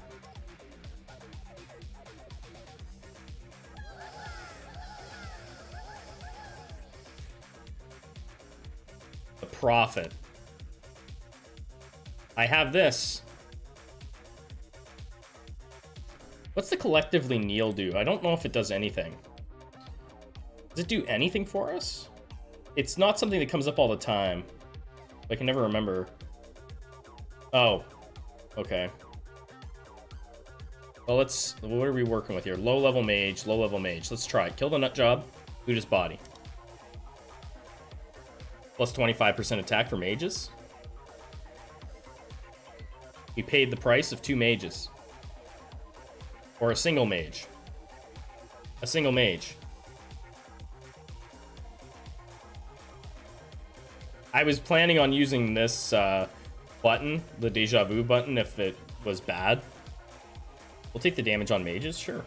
Profit. I have this. What's the collectively kneel do? I don't know if it does anything. Does it do anything for us? It's not something that comes up all the time. I can never remember. Oh, okay. Well, what are we working with here? Low level mage, low level mage. Let's try it. Kill the nut job, loot his body. Plus 25% attack for mages. We paid the price of 2 mages. Or a single mage. A single mage. I was planning on using this button, the deja vu button, if it was bad. We'll take the damage on mages, sure.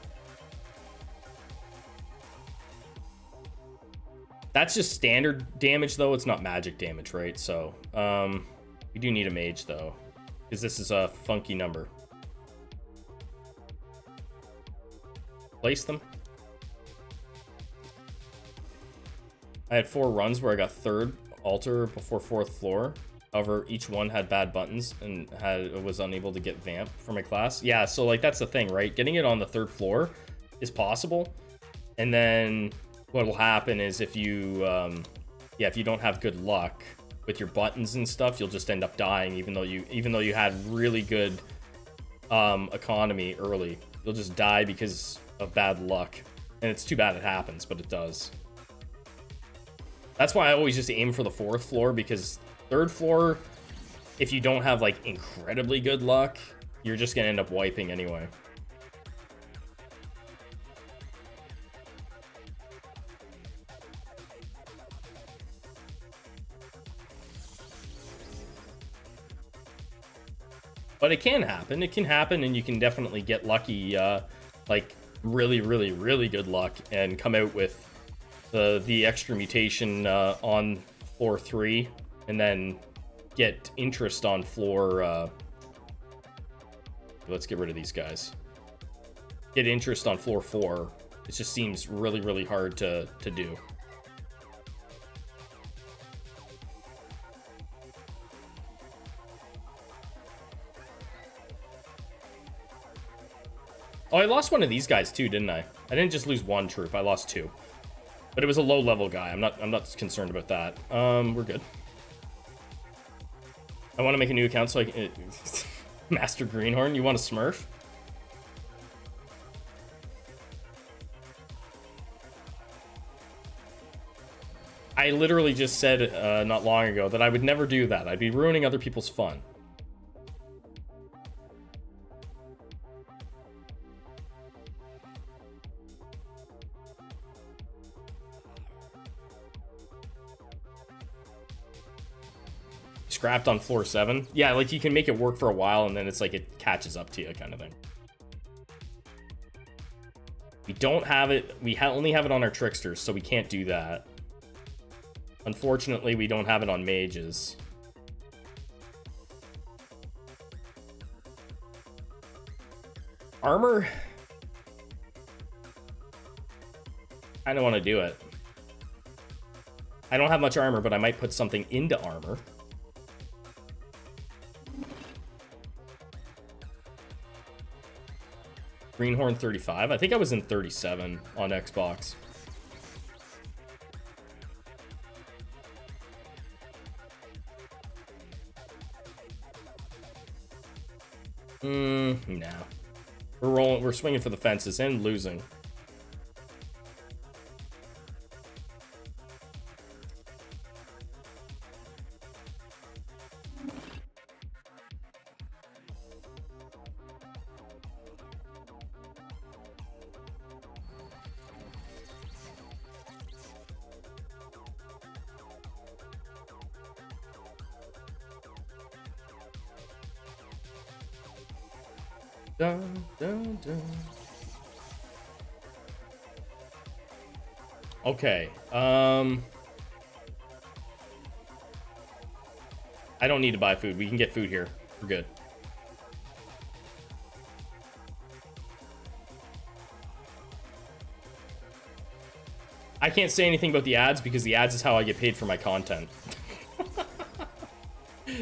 That's just standard damage, though. It's not magic damage, right? So, we do need a mage, though, because this is a funky number. Place them. I had 4 runs where I got 3rd altar before 4th floor. However, each one had bad buttons and was unable to get vamp for my class. Yeah, so like that's the thing, right? Getting it on the 3rd floor is possible, and then what will happen is if you if you don't have good luck with your buttons and stuff, you'll just end up dying even though you had really good economy early. You'll just die because of bad luck. And it's too bad it happens, but it does. That's why I always just aim for the 4th floor, because 3rd floor, if you don't have like incredibly good luck, you're just gonna end up wiping anyway. But it can happen. It can happen, and you can definitely get lucky, like really, really, really good luck, and come out with the extra mutation on floor 3, and then get interest on floor. Let's get rid of these guys. Get interest on floor 4. It just seems really, really hard to do. Oh, I lost one of these guys too, didn't I? I didn't just lose 1 troop. I lost 2. But it was a low level guy. I'm not concerned about that. We're good. I want to make a new account so I can Master Greenhorn, you want a Smurf? I literally just said not long ago that I would never do that. I'd be ruining other people's fun. Scrapped on floor 7. Yeah, like you can make it work for a while and then it's like it catches up to you kind of thing. We don't have it. We only have it on our tricksters, so we can't do that. Unfortunately, we don't have it on mages. Armor? I don't want to do it. I don't have much armor, but I might put something into armor. Greenhorn 35. I think I was in 37 on Xbox. Nah. We're swinging for the fences and losing. Dun, dun, dun. Okay. I don't need to buy food. We can get food here. We're good. I can't say anything about the ads because the ads is how I get paid for my content.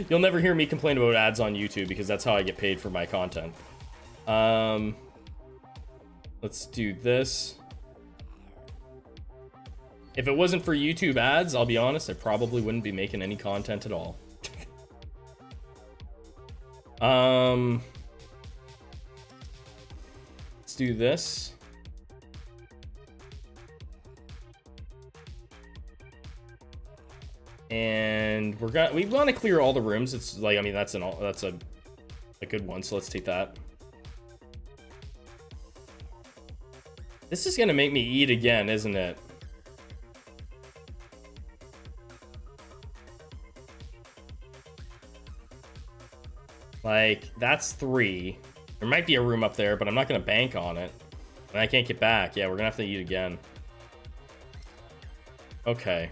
You'll never hear me complain about ads on YouTube because that's how I get paid for my content. Let's do this. If it wasn't for YouTube ads, I'll be honest, I probably wouldn't be making any content at all. Let's do this. And we want to clear all the rooms. It's like, I mean, that's a good one, so let's take that. This is gonna make me eat again, isn't it? Like, that's 3. There might be a room up there, but I'm not gonna bank on it. And I can't get back. Yeah, we're gonna have to eat again. Okay.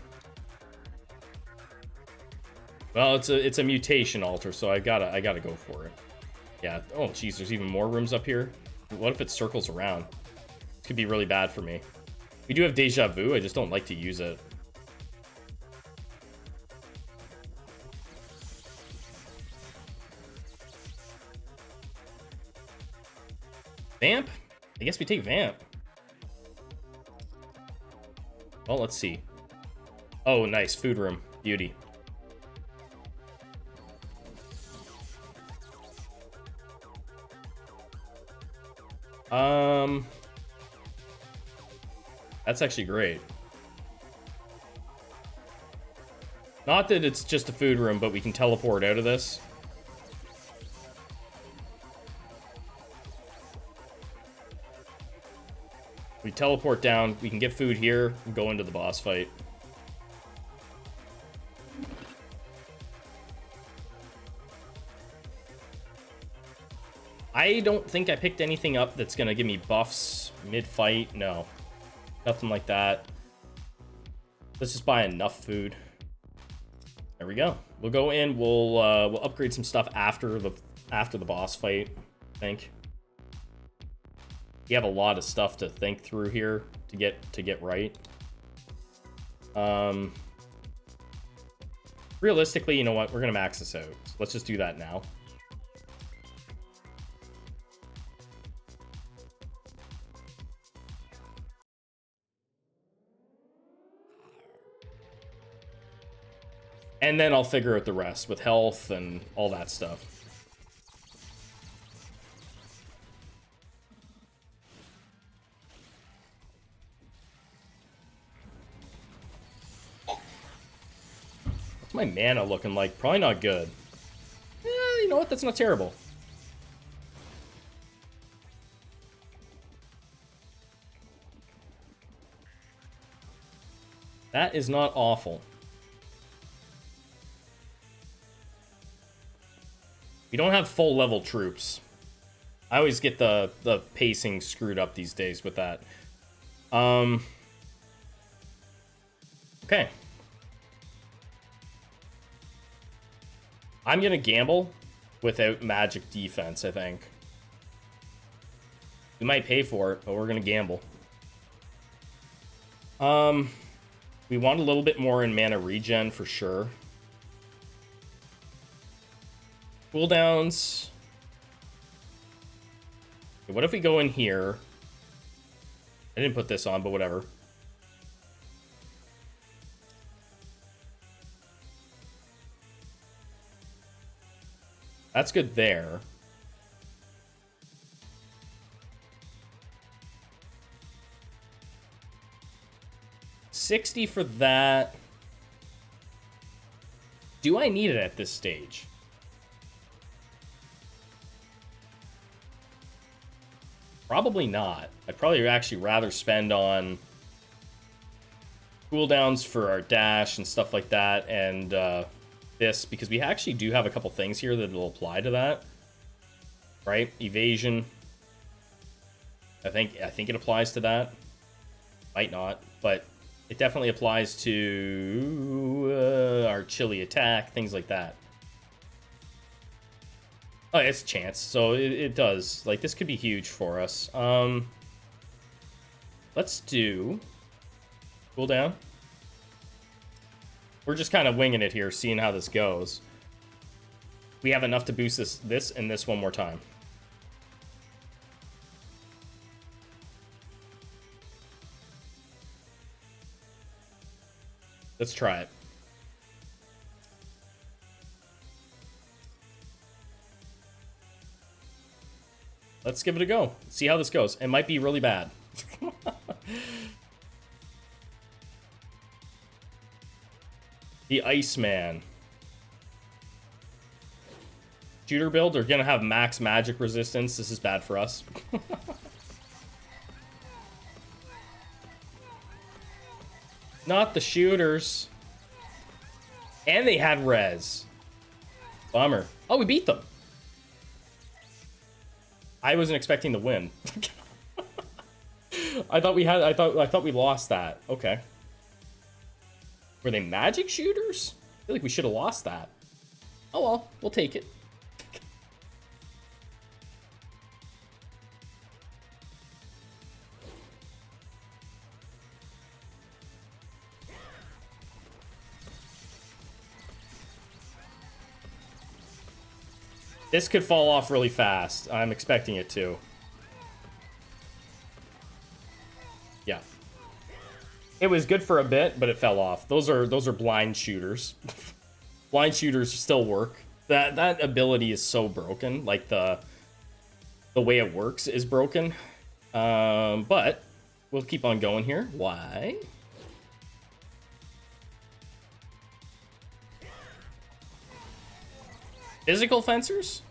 Well, it's a mutation altar, so I gotta go for it. Yeah. Oh, geez, there's even more rooms up here. What if it circles around? This could be really bad for me. We do have deja vu. I just don't like to use it. Vamp? I guess we take Vamp. Well, let's see. Oh, nice. Food room. Beauty. That's actually great. Not that it's just a food room, but we can teleport out of this. We teleport down, we can get food here, and go into the boss fight. I don't think I picked anything up that's gonna give me buffs mid-fight. No. Nothing like that. Let's just buy enough food. There we go. We'll go in, we'll upgrade some stuff after the boss fight, I think. We have a lot of stuff to think through here to get right. Realistically, you know what? We're gonna max this out. So let's just do that now. And then I'll figure out the rest with health and all that stuff. What's my mana looking like? Probably not good. You know what? That's not terrible. That is not awful. We don't have full level troops. I always get the pacing screwed up these days with that. Okay. I'm gonna gamble without magic defense, I think. We might pay for it, but we're gonna gamble. We want a little bit more in mana regen for sure. Cooldowns. Okay, what if we go in here? I didn't put this on, but whatever. That's good there. $60 for that. Do I need it at this stage? Probably not. I'd probably actually rather spend on cooldowns for our dash and stuff like that, and this, because we actually do have a couple things here that will apply to that. Right? Evasion. I think it applies to that. Might not, but it definitely applies to our chili attack, things like that. Oh, it's a chance, so it does. Like, this could be huge for us. Let's do cooldown. We're just kind of winging it here, seeing how this goes. We have enough to boost this and this one more time. Let's try it. Let's give it a go. See how this goes. It might be really bad. The Iceman. Shooter build are gonna have max magic resistance. This is bad for us. Not the shooters. And they had res. Bummer. Oh, we beat them. I wasn't expecting to win. I thought we lost that. Okay. Were they magic shooters? I feel like we should have lost that. Oh well, we'll take it. This could fall off really fast. I'm expecting it to. Yeah. It was good for a bit, but it fell off. Those are blind shooters. Blind shooters still work. That ability is so broken. Like the way it works is broken. But we'll keep on going here. Why? Physical fencers?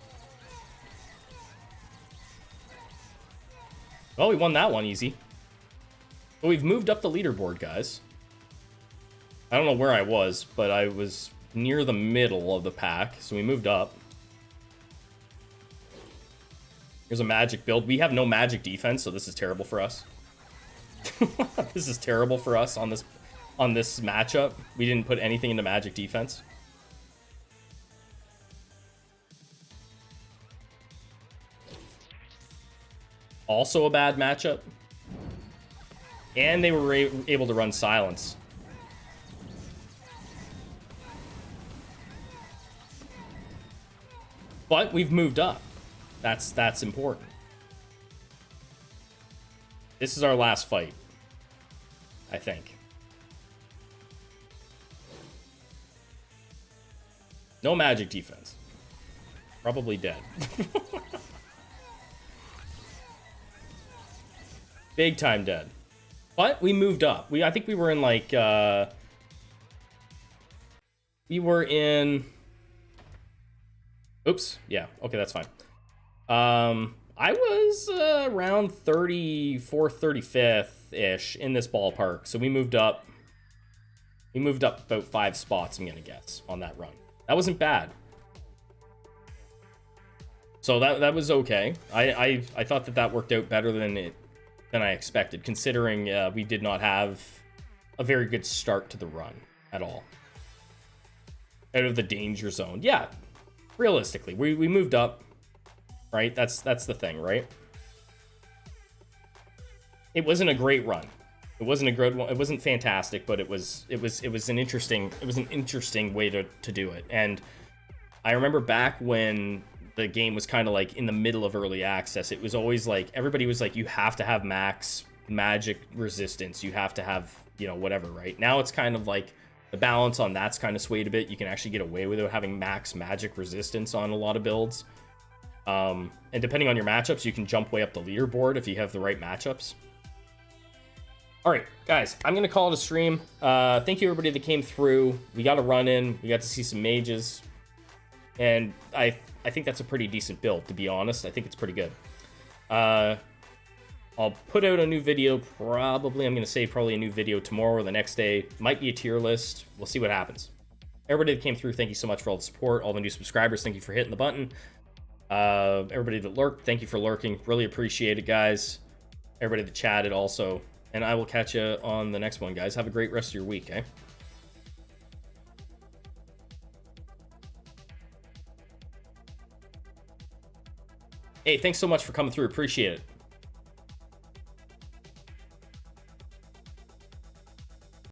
Well, we won that one easy. But we've moved up the leaderboard, guys. I don't know where I was, but I was near the middle of the pack, so we moved up. Here's a magic build. We have no magic defense, so this is terrible for us. This is terrible for us on this matchup. We didn't put anything into magic defense. Also a bad matchup. And they were able to run silence. But we've moved up. That's important. This is our last fight, I think. No magic defense. Probably dead. Big time dead. But we moved up. I think we were in like we were in oops, yeah, okay, that's fine. I was around 34th, 35th-ish in this ballpark, so we moved up. We moved up about 5 spots, I'm gonna guess, on that run. That wasn't bad. So that was okay. I thought that worked out better than I expected, considering we did not have a very good start to the run at all. Out of the danger zone. Yeah, realistically, we moved up, right? That's the thing, right? It wasn't a great run. It wasn't a good one. It wasn't fantastic, but it was an interesting way to do it. And I remember back when the game was kind of like in the middle of early access, it was always like everybody was like, you have to have max magic resistance, you have to have, you know, whatever, right? Now it's kind of like the balance on that's kind of swayed a bit. You can actually get away without having max magic resistance on a lot of builds, and depending on your matchups, you can jump way up the leaderboard if you have the right matchups. All right, guys, I'm gonna call it a stream. Thank you everybody that came through. We got a run in, we got to see some mages, and I think that's a pretty decent build, to be honest. I think it's pretty good. I'll put out a new video probably. I'm going to say probably a new video tomorrow or the next day. Might be a tier list. We'll see what happens. Everybody that came through, thank you so much for all the support. All the new subscribers, thank you for hitting the button. Everybody that lurked, thank you for lurking. Really appreciate it, guys. Everybody that chatted also. And I will catch you on the next one, guys. Have a great rest of your week, eh? Hey, thanks so much for coming through. Appreciate it.